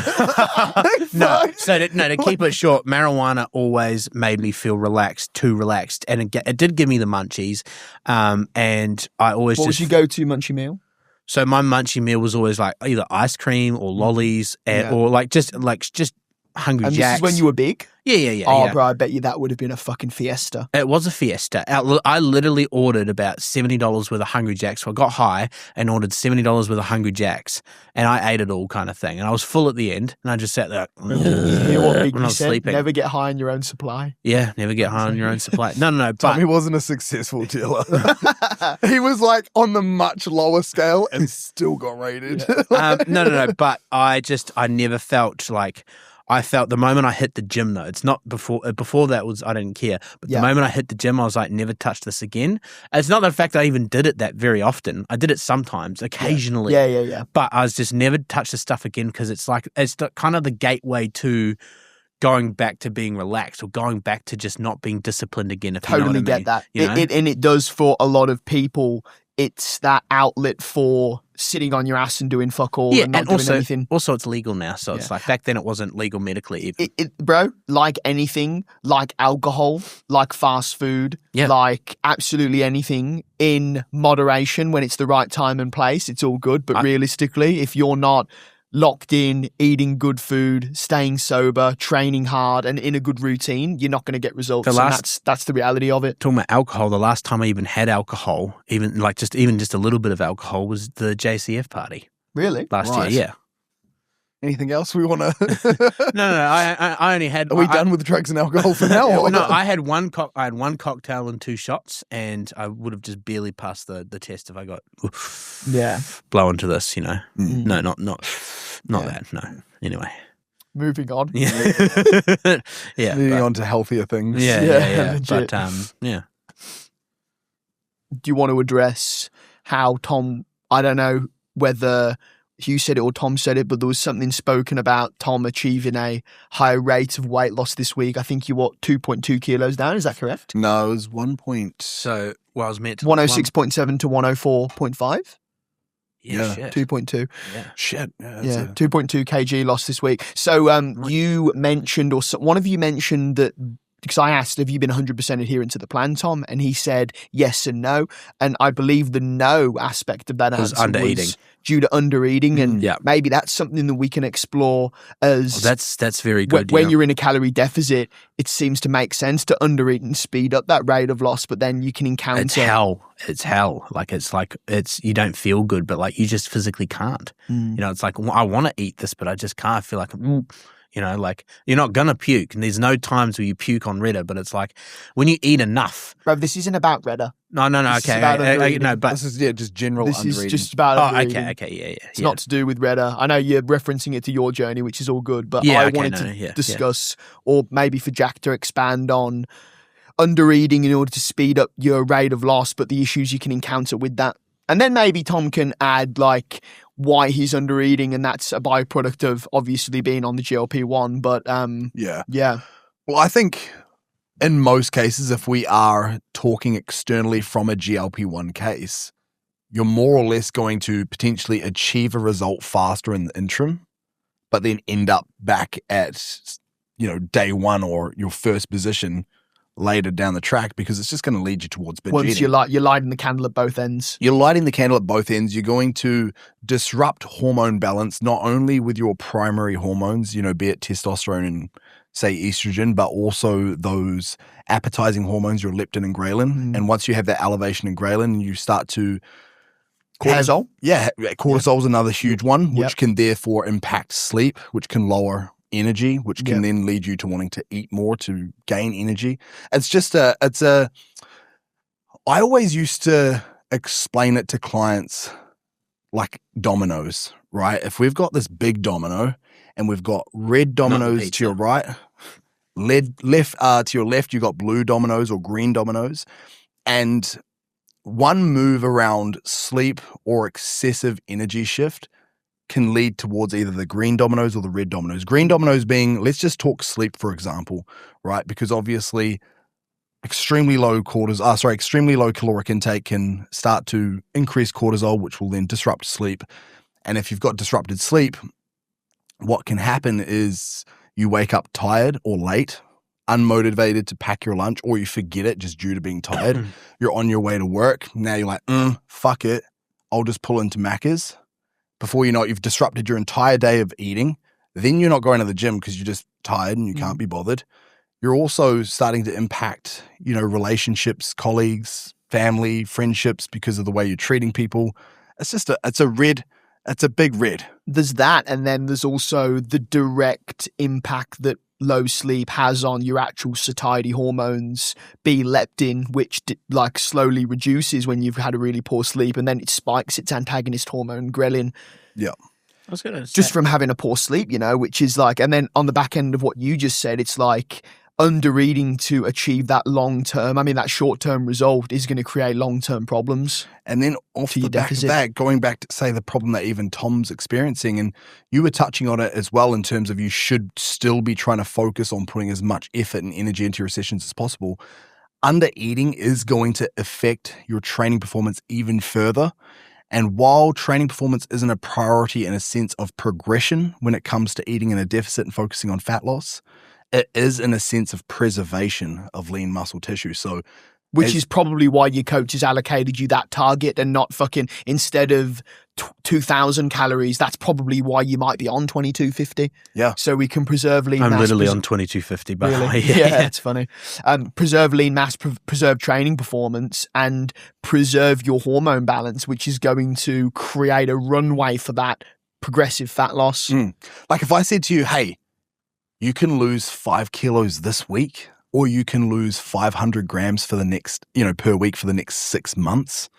keep it short, marijuana always made me feel too relaxed, and it did give me the munchies. And I always. What was your go-to munchie meal? So my munchie meal was always like either ice cream or lollies, or just Hungry Jacks. And this is when you were big? Yeah. Oh, bro, I bet you that would have been a fucking fiesta. It was a fiesta. I literally ordered about $70 worth of Hungry Jacks. So I got high and ordered $70 worth of Hungry Jacks, and I ate it all, kind of thing. And I was full at the end, and I just sat there you hear what Big when I was said? sleeping. Never get high on your own supply. Yeah, never get high on your own supply. No. But Tommy wasn't a successful dealer. He was like on the much lower scale and still got raided. No. But I never felt like. I felt the moment I hit the gym, though, it's not before that was, I didn't care. But the moment I hit the gym, I was like, never touch this again. It's not the fact that I even did it that very often. I did it sometimes, occasionally. Yeah. But I was just never touch the stuff again because it's like, it's kind of the gateway to going back to being relaxed or going back to just not being disciplined again. If totally you know what I mean. Get that. And it does for a lot of people. It's that outlet for sitting on your ass and doing fuck all and not doing anything. Also, it's legal now. So it's like back then it wasn't legal medically even. Bro, like anything, like alcohol, like fast food, like absolutely anything in moderation when it's the right time and place, it's all good. But realistically, if you're not locked in, eating good food, staying sober, training hard, and in a good routine, you're not going to get results. That's the reality of it. Talking about alcohol, the last time I even had alcohol, even just a little bit of alcohol, was the JCF party. Really? Last Right. year, yeah. Anything else we want to? No. I only had. Are we done with drugs and alcohol for now? Or? No, I had one cocktail and 2 shots, and I would have just barely passed the test if I got blow into this. You know, no, not that. No. Anyway, moving on. Yeah, yeah. Moving on to healthier things. Yeah. But yeah. Do you want to address how Tom? I don't know whether Hugh said it or Tom said it, but there was something spoken about Tom achieving a higher rate of weight loss this week. I think you were 2.2 kilos down. Is that correct? No, it was 1 point. So, well, I was meant to 106.7 to 104.5. Yeah, shit. 2.2. Yeah. Shit. 2.2 kg loss this week. So you mentioned, or one of you mentioned that, because I asked, have you been 100% adherent to the plan, Tom? And he said yes and no. And I believe the no aspect of that answer was due to undereating. And maybe that's something that we can explore as... Well, that's very good. When you're in a calorie deficit, it seems to make sense to undereat and speed up that rate of loss, but then you can encounter... It's hell. Like, it's you don't feel good, but like you just physically can't. You know, it's like, well, I want to eat this, but I just can't. I feel like... You know, like, you're not going to puke. And there's no times where you puke on Redder, but it's like when you eat enough. Bro, this isn't about Redder. No, okay. No, but this is just general This undereating. is just about okay, yeah. It's not to do with Redder. I know you're referencing it to your journey, which is all good, but I wanted to discuss, or maybe for Jack to expand on undereating in order to speed up your rate of loss, but the issues you can encounter with that. And then maybe Tom can add, like, why he's undereating, and that's a byproduct of obviously being on the GLP-1. But yeah. Well, I think in most cases, if we are talking externally from a GLP-1 case, you're more or less going to potentially achieve a result faster in the interim, but then end up back at, day one or your first position later down the track, because it's just going to lead you towards binge eating. Once you're lighting the candle at both ends. You're lighting the candle at both ends. You're going to disrupt hormone balance, not only with your primary hormones, be it testosterone and, say, estrogen, but also those appetizing hormones, your leptin and ghrelin. And once you have that elevation in ghrelin, you start to... Cortisol? Cortisol is another huge one, which can therefore impact sleep, which can lower energy, which can then lead you to wanting to eat more to gain energy. I always used to explain it to clients like dominoes, right? If we've got this big domino and we've got red dominoes to your right, to your left, you've got blue dominoes or green dominoes, and one move around sleep or excessive energy shift can lead towards either the green dominoes or the red dominoes. Green dominoes being, let's just talk sleep, for example, right? Because obviously extremely low caloric intake can start to increase cortisol, which will then disrupt sleep. And if you've got disrupted sleep, what can happen is you wake up tired or late, unmotivated to pack your lunch, or you forget it just due to being tired. You're on your way to work. Now you're like, fuck it. I'll just pull into Macca's. Before you know it, you've disrupted your entire day of eating. Then you're not going to the gym because you're just tired and you can't be bothered. You're also starting to impact, relationships, colleagues, family, friendships because of the way you're treating people. It's a big red. There's that, and then there's also the direct impact that low sleep has on your actual satiety hormones, be leptin, which slowly reduces when you've had a really poor sleep, and then it spikes its antagonist hormone, ghrelin. Yeah. I was going to say. Just from having a poor sleep, which is and then on the back end of what you just said, it's like under-eating to achieve that long-term, that short-term result is going to create long-term problems. And then off the back of that, going back to, say, the problem that even Tom's experiencing, and you were touching on it as well in terms of you should still be trying to focus on putting as much effort and energy into your sessions as possible. Under-eating is going to affect your training performance even further. And while training performance isn't a priority in a sense of progression when it comes to eating in a deficit and focusing on fat loss, it is in a sense of preservation of lean muscle tissue. So Which is probably why your coach has allocated you that target and not fucking, instead of 2,000 calories, that's probably why you might be on 2,250. Yeah. So we can preserve lean mass. I'm literally on 2,250, by the way. Yeah, that's funny. Preserve lean mass, preserve training performance, and preserve your hormone balance, which is going to create a runway for that progressive fat loss. Like if I said to you, hey, you can lose 5 kilos this week, or you can lose 500 grams for the next, per week for the next 6 months.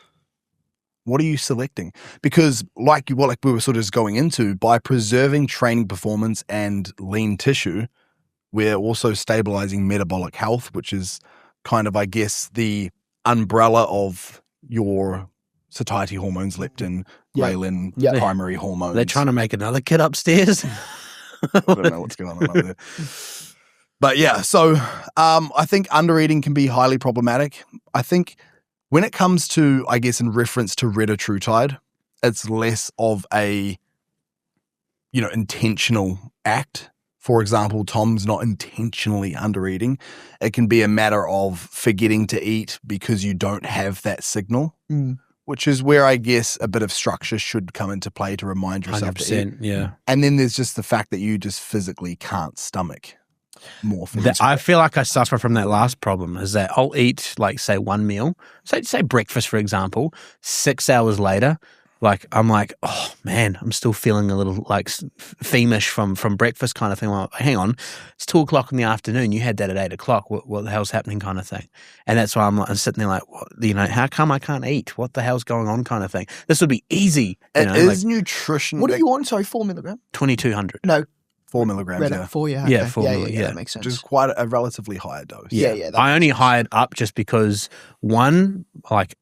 What are you selecting? Because like we were sort of just going into, by preserving training performance and lean tissue, we're also stabilizing metabolic health, which is kind of, I guess, the umbrella of your satiety hormones, leptin, ghrelin, primary hormones. They're trying to make another kid upstairs. I don't know what's going on over there. But yeah, so I think undereating can be highly problematic. I think when it comes to, I guess, in reference to retatrutide, it's less of a, intentional act. For example, Tom's not intentionally undereating. It can be a matter of forgetting to eat because you don't have that signal, which is where I guess a bit of structure should come into play to remind yourself to eat. Yeah. And then there's just the fact that you just physically can't stomach more food. I feel like I suffer from that last problem, is that I'll eat, like, say, one meal, say breakfast, for example, 6 hours later, like, I'm like, oh man, I'm still feeling a little like theme-ish from breakfast kind of thing. Like, hang on, it's 2:00 in the afternoon. You had that at 8:00. What the hell's happening kind of thing? And that's why I'm sitting there like, how come I can't eat? What the hell's going on kind of thing? This would be easy. It is nutrition. What are you on? Sorry, 4 milligram? 2,200. No. 4 milligrams, yeah. 4, yeah. Yeah, 4 milligrams, yeah. That makes sense. Which is quite a relatively higher dose. Yeah. I only hired up just because one, like,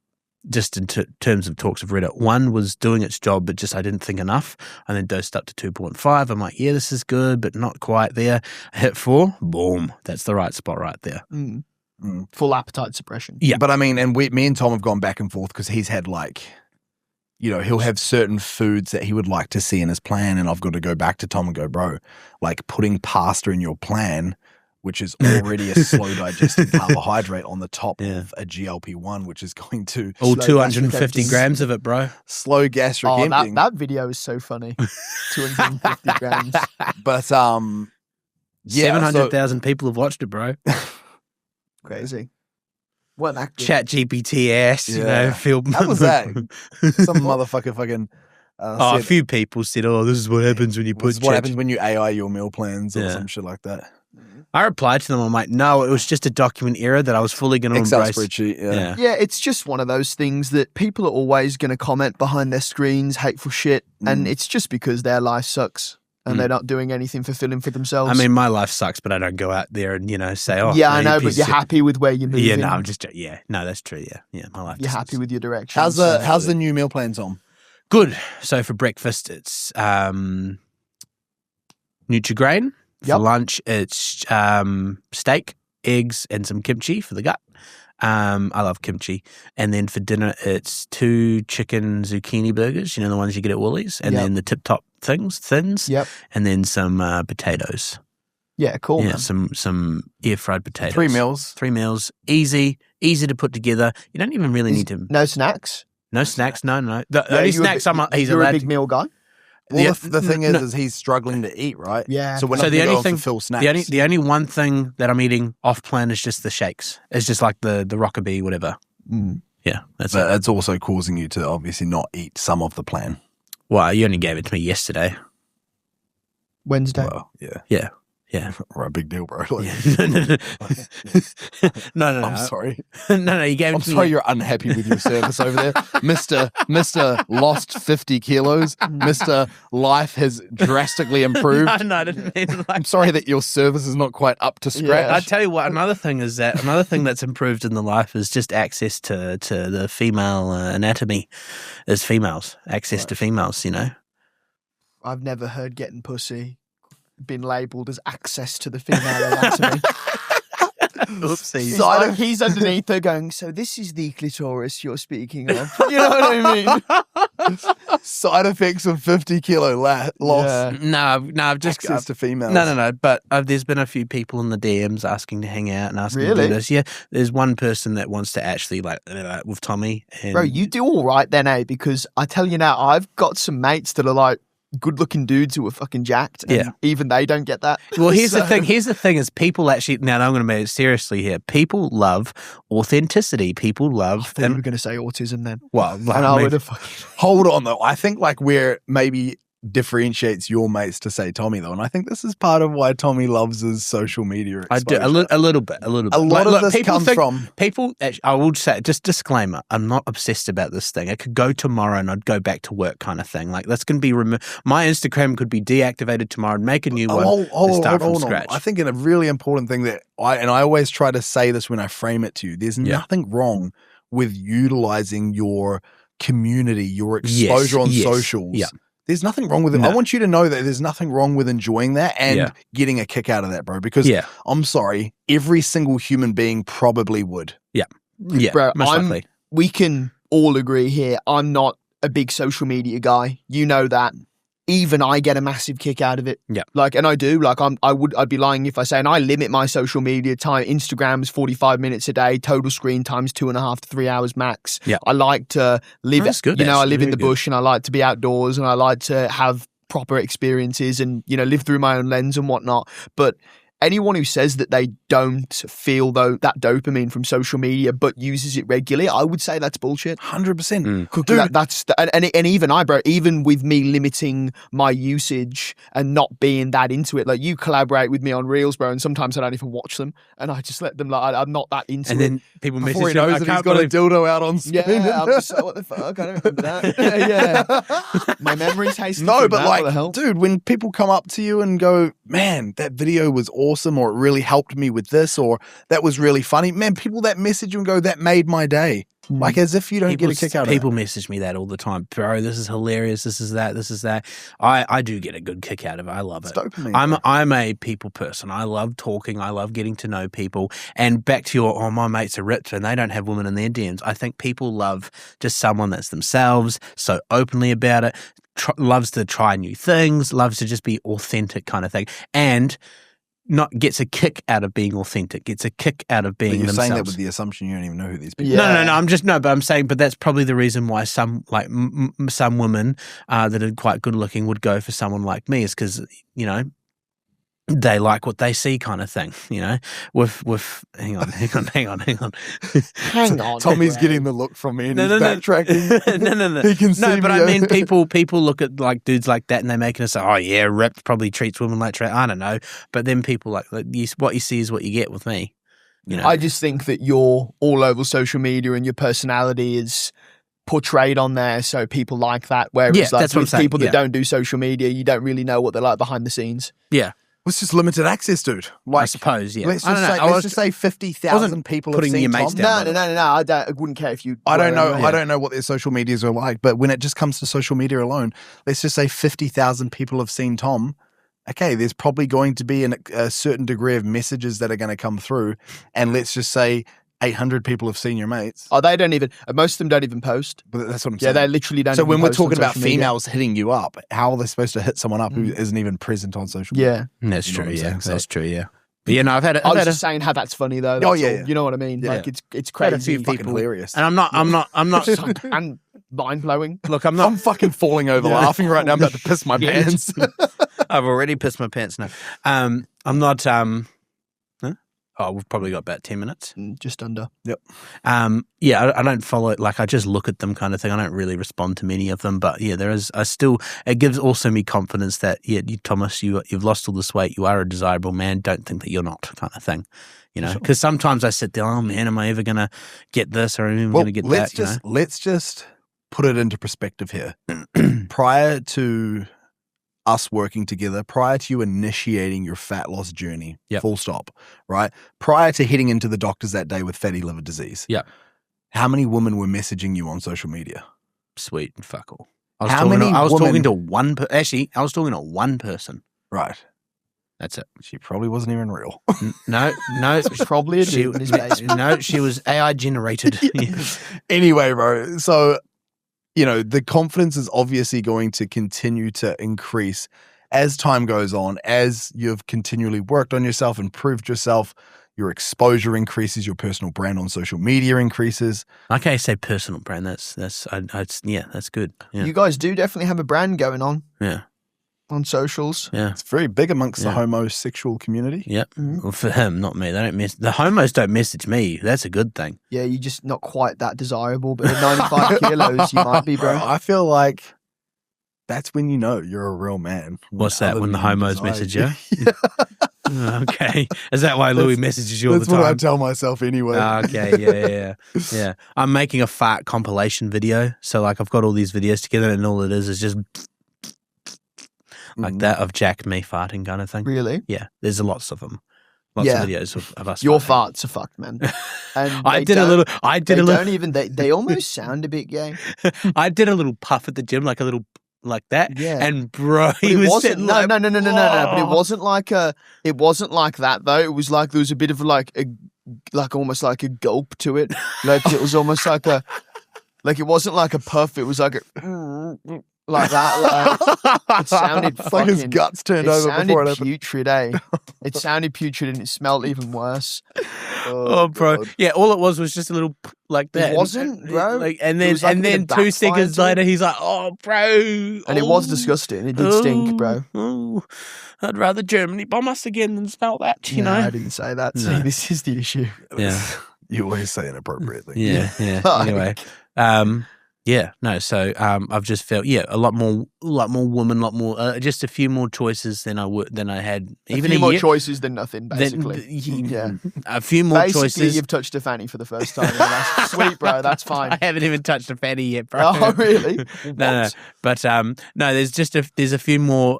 just in terms of talks of Reddit, one was doing its job, but just I didn't think enough, and then dosed up to 2.5. I'm like, yeah, this is good, but not quite there. I hit 4, boom, that's the right spot right there. Full appetite suppression. Yeah. But I mean, and me and Tom have gone back and forth because he's had like, he'll have certain foods that he would like to see in his plan, and I've got to go back to Tom and go, bro, like putting pasta in your plan, which is already a slow digesting carbohydrate on the top of a GLP-1, which is going to... All 250 grams of it, bro. Slow gastric emptying. That video is so funny. 250 grams. But, 700,000 people have watched it, bro. Crazy. What an actor. Chat GPT ass, feel... How was that? Some motherfucker fucking... a few people said, this is what happens when you put... What happens when you AI your meal plans or some shit like that. I replied to them. I'm like, no, it was just a document error that I was fully going to embrace. Excel spreadsheet, yeah. It's just one of those things that people are always going to comment behind their screens, hateful shit, and it's just because their life sucks and they're not doing anything fulfilling for themselves. I mean, my life sucks, but I don't go out there and, say, yeah, I know, but you're happy with where you're moving. Yeah, no, I'm just, no, that's true, yeah, my life. You're happy with your direction. How's the new meal plan, Tom? Good. So for breakfast, it's Nutri-Grain. For lunch, it's steak, eggs, and some kimchi for the gut. I love kimchi. And then for dinner, it's 2 chicken zucchini burgers, the ones you get at Woolies, and then the tip-top thins, and then some potatoes. Yeah, cool. Yeah, some air-fried potatoes. 3 meals. 3 meals. Easy to put together. You don't even really need to... No snacks? No snacks, no. The only snacks he's you're allowed... a big meal guy? Well, the thing is he's struggling to eat, right? Yeah. So we're not going to fulfill snacks. The only one thing that I'm eating off plan is just the shakes. It's just like the Rockabilly, whatever. Yeah, that's it. But it's also causing you to obviously not eat some of the plan. Well, you only gave it to me yesterday. Wednesday. Well, Yeah. Right, big deal, bro. No. I'm sorry. No, you gave it I'm to me. sorry you're unhappy with your service over there. Mr. lost 50 kilos. Mr. Life has drastically improved. No, I didn't mean like... I'm sorry that your service is not quite up to scratch. Yeah, I tell you what, another thing that's improved in the life is just access to the female anatomy as females. Access to females, I've never heard getting pussy been labelled as access to the female anatomy. Oopsie. He's underneath her going, so this is the clitoris you're speaking of. You know what I mean? Side effects of 50 kilo loss. Yeah. No, I've just Access to females. No. But there's been a few people in the DMs asking to hang out and asking to do this. Yeah, there's one person that wants to actually with Tommy. And bro, you do all right then, Because I tell you now, I've got some mates that are like good-looking dudes who are fucking jacked, and even they don't get that. Well, here's the thing. Here's the thing: is people actually now? I'm going to make it seriously here. People love authenticity. People love. I thought you were going to say autism then. Well, hold on though. I think where maybe differentiates your mates to say Tommy though, and I think this is part of why Tommy loves his social media exposure. I do a little bit. A lot of this comes from people. I will say, just disclaimer: I'm not obsessed about this thing. I could go tomorrow and I'd go back to work, kind of thing. Like that's going to be my Instagram could be deactivated tomorrow and make a new one and start from scratch. I think a really important thing that I always try to say this when I frame it to you. There's nothing wrong with utilizing your community, your exposure on socials. Yeah. There's nothing wrong with it. No. I want you to know that there's nothing wrong with enjoying that and getting a kick out of that, bro. Because I'm sorry, every single human being probably would. Yeah. Yeah. Bro, most likely. We can all agree here. I'm not a big social media guy. You know that. Even I get a massive kick out of it. Yeah. And I do. I'd be lying if I say, and I limit my social media time. Instagram's 45 minutes a day. Total screen time's 2.5 to 3 hours max. Yeah. I like to live. That's good. I live in the bush and I like to be outdoors and I like to have proper experiences and live through my own lens and whatnot. But anyone who says that they don't feel that dopamine from social media but uses it regularly, I would say that's bullshit. 100%. Dude, and even bro, even with me limiting my usage and not being that into it, like you collaborate with me on Reels, bro, and sometimes I don't even watch them, and I just let them I'm not that into it. And then people message before he knows that he's got a dildo out on screen. Yeah, I'm just what the fuck? I don't remember that. Yeah, my memory's hasty. No, but dude, when people come up to you and go, "Man, that video was awesome," or "It really helped me with this," or "That was really funny," man, people that message you and go, "That made my day." Like as if you don't get a kick out of it. People message me that all the time. Bro, this is hilarious. This is that. I do get a good kick out of it. I love it. Dopamine, I'm a people person. I love talking. I love getting to know people. And back to your, my mates are rich and they don't have women in their DMs. I think people love just someone that's themselves, so openly about it, loves to try new things, loves to just be authentic kind of thing. And gets a kick out of being authentic, gets a kick out of being themselves. You're saying that with the assumption you don't even know who these people are. No, but I'm saying, but that's probably the reason why some some women that are quite good looking would go for someone like me, is because, they like what they see kind of thing, with hang on. Hang on. Tommy's getting the look from me and he's backtracking. No. He can see no, but me. I mean, people look at like dudes like that and they're making us say, oh yeah, ripped probably treats women like trash. I don't know. But then people what you see is what you get with me. I just think that you're all over social media and your personality is portrayed on there, so people like that. Whereas that's with people that don't do social media, you don't really know what they're like behind the scenes. Yeah. It's just limited access, dude. I suppose, yeah. Let's just say 50,000 people have seen Tom. No. I wouldn't care if you. I don't know. I don't know what their social medias are like, but when it just comes to social media alone, let's just say 50,000 people have seen Tom. Okay, there's probably going to be a certain degree of messages that are going to come through, and let's just say 800 people have seen your mates. Oh, they don't even. Most of them don't even post. But that's what I'm saying. Yeah, they literally don't. So even when we're post talking about media. females hitting you up, how are they supposed to hit someone up who isn't even present on social media? Yeah, that's true. Yeah, that's true. Yeah. But I've had. I was just saying how that's funny though. Oh yeah, you know what I mean. Yeah. Like it's crazy. Fucking hilarious. And I'm not. And mind blowing. Look, I'm not. I'm fucking falling over laughing right now. I'm about to piss my pants. I've already pissed my pants now. I'm not. Oh, we've probably got about 10 minutes. Just under. Yep. I don't follow it. Like, I just look at them kind of thing. I don't really respond to many of them. But, there is, it gives also me confidence that, Thomas, you've lost all this weight. You are a desirable man. Don't think that you're not kind of thing. Because sometimes I sit there, oh, man, am I ever going to get this or am I even going to get that? Let's just put it into perspective here. Prior to us working together, prior to you initiating your fat loss journey, full stop, right? Prior to heading into the doctors that day with fatty liver disease, how many women were messaging you on social media? Sweet and fuck all. I was talking to one person. Right. That's it. She probably wasn't even real. No. Probably a dude in his basement. No, she was AI generated. Anyway, bro. So, the confidence is obviously going to continue to increase as time goes on, as you've continually worked on yourself, improved yourself, your exposure increases, your personal brand on social media increases. Okay, say personal brand. That's good. Yeah. You guys do definitely have a brand going on. Yeah. On socials. Yeah. It's very big amongst the homosexual community. Yep. Mm-hmm. Well, for him, not me. The homos don't message me. That's a good thing. Yeah, you're just not quite that desirable, but at 95 kilos, you might be, bro. I feel like that's when you know you're a real man. What's that? When the homos message you? Okay. Is that why Louis messages you all the time? That's what I tell myself anyway. Okay. Yeah. I'm making a fart compilation video. So, like, I've got all these videos together, and all it is just like that of Jack me farting kind of thing. Really? Yeah. There's lots of them. Lots of videos of us. Your farts are fucked, man. And they almost sound a bit gay. I did a little puff at the gym, like that. Yeah. And bro, no. But it wasn't like that though. It was like there was a bit of like almost like a gulp to it. Like it was almost like it wasn't like a puff. It was like like that. It sounded fucking, like his guts turned over before it happened. Putrid, eh? It sounded putrid and it smelled even worse. Oh, bro. God. Yeah, all it was just a little like that. It wasn't, bro. And then 2 seconds later, he's like, "Oh, bro." And it was disgusting. It did stink, bro. Oh, I'd rather Germany bomb us again than smell that, you know? I didn't say that. No. See, this is the issue. Yeah. You always say inappropriately. Yeah. Anyway. Yeah, no. So I've just felt a lot more woman, a lot more, just a few more choices than I had. Even a few more choices than nothing, basically. A few more choices. Basically, you've touched a fanny for the first time. And sweet, bro. That's fine. I haven't even touched a fanny yet, bro. Oh, really? No. But no. There's a few more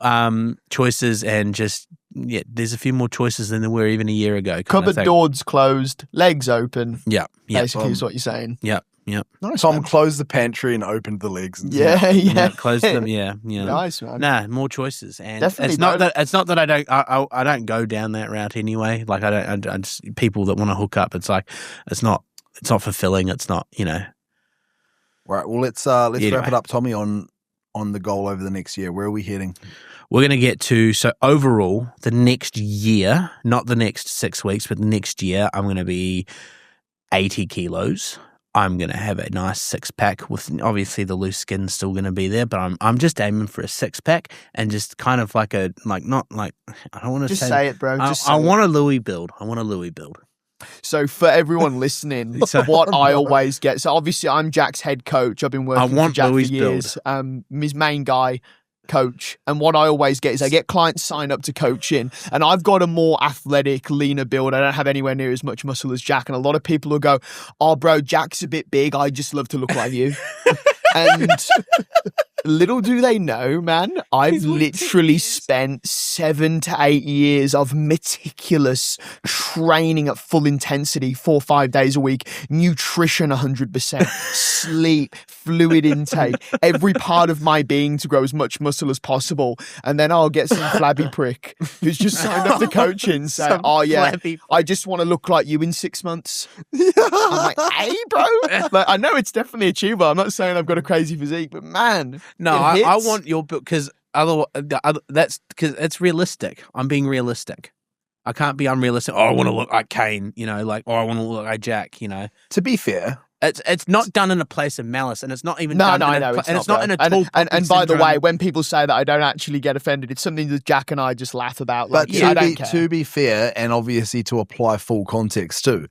choices, and just there's a few more choices than there were even a year ago. Cupboard doors closed, legs open. Yeah. Basically, is what you're saying. Yeah. Yep. Nice, Tom closed the pantry and opened the legs. And closed them. Yeah. Nice, man. Nah, more choices, and definitely it's not that I don't go down that route anyway. Like I just people that want to hook up. It's like it's not fulfilling. It's not Right. Well, let's wrap it up, Tommy. On the goal over the next year, where are we heading? We're going to get to, so overall, the next year, not the next 6 weeks, but the next year, I'm going to be 80 kilos. I'm going to have a nice 6-pack with obviously the loose skin still going to be there, but I'm just aiming for a 6-pack and just kind of like I don't want to say it, bro. I want a Louis build. So for everyone listening, what I always get, so obviously I'm Jack's head coach. I've been working for Jack Louis' for years. His main guy, coach, and what I always get is I get clients sign up to coaching, and I've got a more athletic, leaner build. I don't have anywhere near as much muscle as Jack, and a lot of people will go, "Oh, bro, Jack's a bit big. I just love to look like you." And little do they know, man, I've literally spent 7 to 8 years of meticulous training at full intensity, 4 or 5 days a week, nutrition 100%, sleep, fluid intake, every part of my being to grow as much muscle as possible. And then I'll get some flabby prick who's just signed up to coaching saying, "Oh yeah, I just want to look like you in 6 months." I'm like, "Hey, bro." Like, I know it's definitely achievable. I'm not saying I've got a crazy physique, but man, no, I want your build because otherwise, that's because it's realistic. I'm being realistic. I can't be unrealistic. Oh, I want to look like Kane, I want to look like Jack, To be fair, it's not done in a place of malice, and it's not even it's not in a tall and by the way, when people say that, I don't actually get offended. It's something that Jack and I just laugh about. But to be fair, and obviously to apply full context too,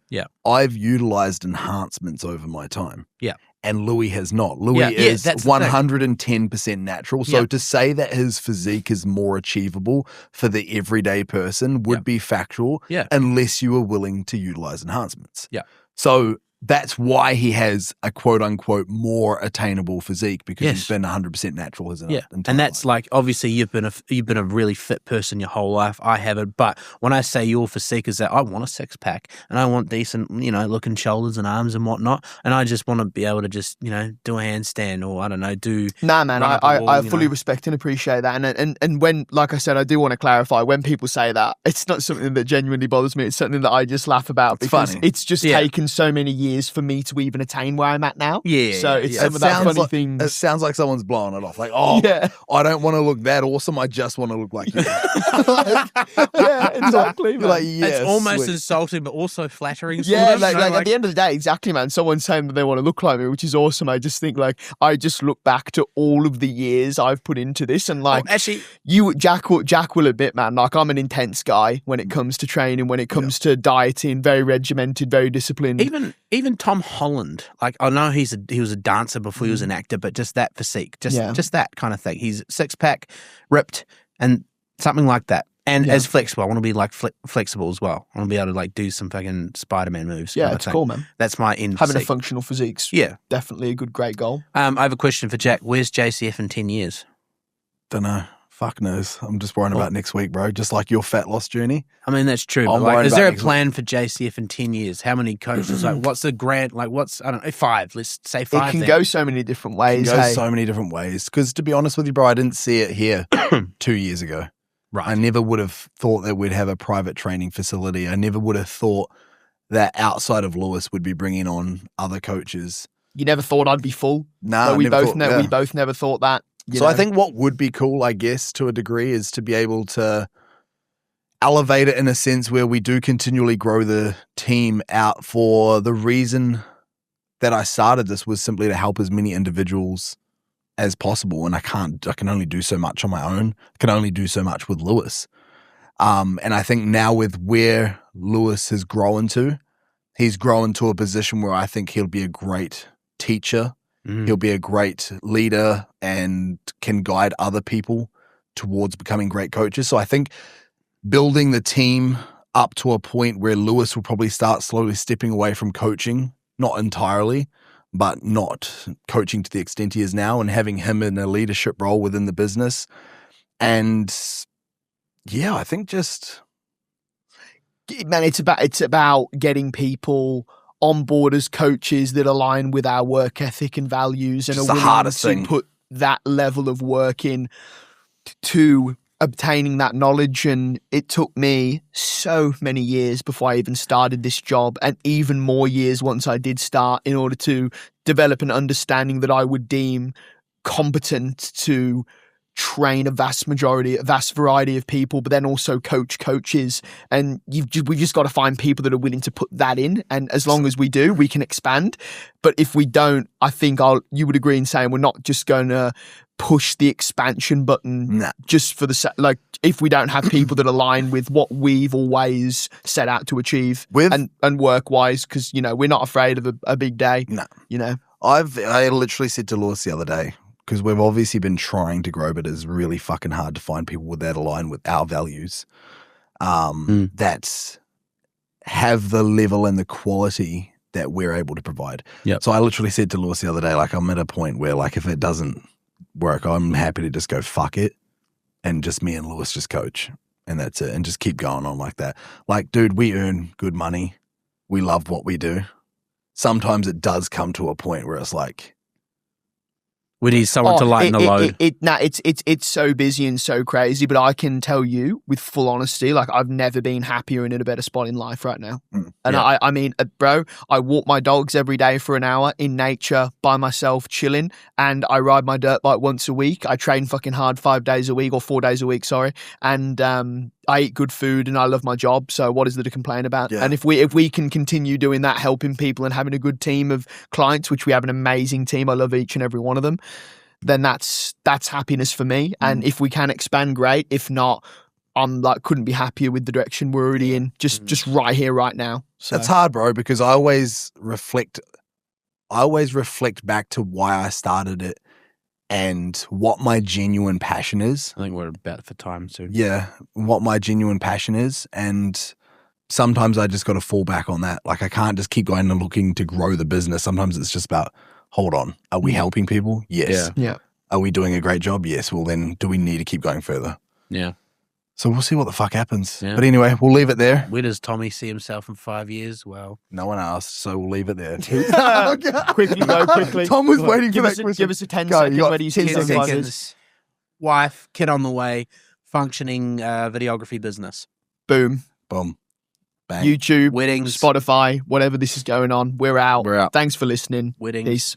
I've utilized enhancements over my time. Yeah. And Louis has not. Louis is 110% natural. So to say that his physique is more achievable for the everyday person would be factual unless you were willing to utilize enhancements. Yeah. So that's why he has a quote unquote more attainable physique, because he's been 100% natural his entire and that's life. like, obviously you've been a really fit person your whole life. I haven't, but when I say your physique is that I want a six pack and I want decent, looking shoulders and arms and whatnot, and I just want to be able to just do a handstand, or I don't know, do. Nah, man, I fully respect and appreciate that, and when, like I said, I do want to clarify, when people say that, it's not something that genuinely bothers me. It's something that I just laugh about because it's just taken so many years for me to even attain where I'm at now. So it's some of that funny things. It sounds like someone's blowing it off. Like, I don't want to look that awesome. I just want to look like you. Exactly. You're like, it's almost insulting, but also flattering. Like at the end of the day, exactly, man. Someone's saying that they want to look like me, which is awesome. I just think, like, I just look back to all of the years I've put into this, and like, actually, Jack will admit, man. Like, I'm an intense guy when it comes to training, when it comes to dieting, very regimented, very disciplined. Even Tom Holland, like, I know he was a dancer before he was an actor, but just that physique, just that kind of thing. He's six pack, ripped, and something like that. And as flexible, I want to be like flexible as well. I want to be able to like do some fucking Spider-Man moves. Yeah, it's cool, man. That's my end. Having a functional physique's definitely a great goal. I have a question for Jack. Where's JCF in 10 years? Don't know. Fuck knows. I'm just worrying about next week, bro. Just like your fat loss journey. I mean, that's true. But like, is there a plan for JCF in 10 years? How many coaches? Like, what's the grant? Like, I don't know, 5. Let's say 5. It can go so many different ways. So many different ways. Because to be honest with you, bro, I didn't see it here 2 years ago. Right. I never would have thought that we'd have a private training facility. I never would have thought that outside of Lewis would be bringing on other coaches. You never thought I'd be full? No, we both never thought that. I think what would be cool, I guess, to a degree, is to be able to elevate it in a sense where we do continually grow the team out. For the reason that I started this was simply to help as many individuals as possible. And I can only do so much on my own. I can only do so much with Lewis. And I think now with where Lewis has grown to, he's grown to a position where I think he'll be a great teacher. He'll be a great leader and can guide other people towards becoming great coaches. So I think building the team up to a point where Lewis will probably start slowly stepping away from coaching, not entirely, but not coaching to the extent he is now, and having him in a leadership role within the business. And I think just, man, it's about getting people on board as coaches that align with our work ethic and values, and are willing to put that level of work in to obtaining that knowledge. And it took me so many years before I even started this job, and even more years once I did start, in order to develop an understanding that I would deem competent to train a vast variety of people, but then also coaches. And we've just got to find people that are willing to put that in. And as long as we do, we can expand. But if we don't, I think you would agree in saying we're not just going to push the expansion button just for the if we don't have people that align with what we've always set out to achieve and work wise, because we're not afraid of a big day. I literally said to Lewis the other day, because we've obviously been trying to grow, but it's really fucking hard to find people that align with our values, that have the level and the quality that we're able to provide. Yep. So I literally said to Lewis the other day, like, I'm at a point where, like, if it doesn't work, I'm happy to just go fuck it, and just me and Lewis just coach, and that's it, and just keep going on like that. Like, dude, we earn good money. We love what we do. Sometimes it does come to a point where it's like, we need someone to lighten the load. It's so busy and so crazy, but I can tell you with full honesty, like, I've never been happier and in a better spot in life right now. And I mean, bro, I walk my dogs every day for an hour in nature by myself, chilling, and I ride my dirt bike once a week. I train fucking hard 5 days a week, or 4 days a week, sorry. And I eat good food and I love my job. So what is there to complain about? Yeah. And if we can continue doing that, helping people and having a good team of clients, which we have an amazing team, I love each and every one of them, then that's happiness for me. And if we can expand, great. If not, I'm like, couldn't be happier with the direction we're already in, just right here, right now. So that's hard, bro, because I always reflect back to why I started it and what my genuine passion is. I think we're about for time soon. Yeah, what my genuine passion is. And sometimes I just got to fall back on that. Like I can't just keep going and looking to grow the business. Sometimes it's just about, hold on, are we helping people? Yes. Yeah. Are we doing a great job? Yes. Well, then do we need to keep going further? Yeah. So we'll see what the fuck happens. Yeah. But anyway, we'll leave it there. Where does Tommy see himself in 5 years? Well, no one asked, so we'll leave it there. Quickly. Tom was waiting for that question. Give us a 10-second. Where do you see 10 yourself? seconds. Wife, kid on the way, functioning videography business. Boom. Boom. Bang. YouTube, Weddings. Spotify, whatever this is going on. We're out. We're out. Thanks for listening. Weddings. Peace.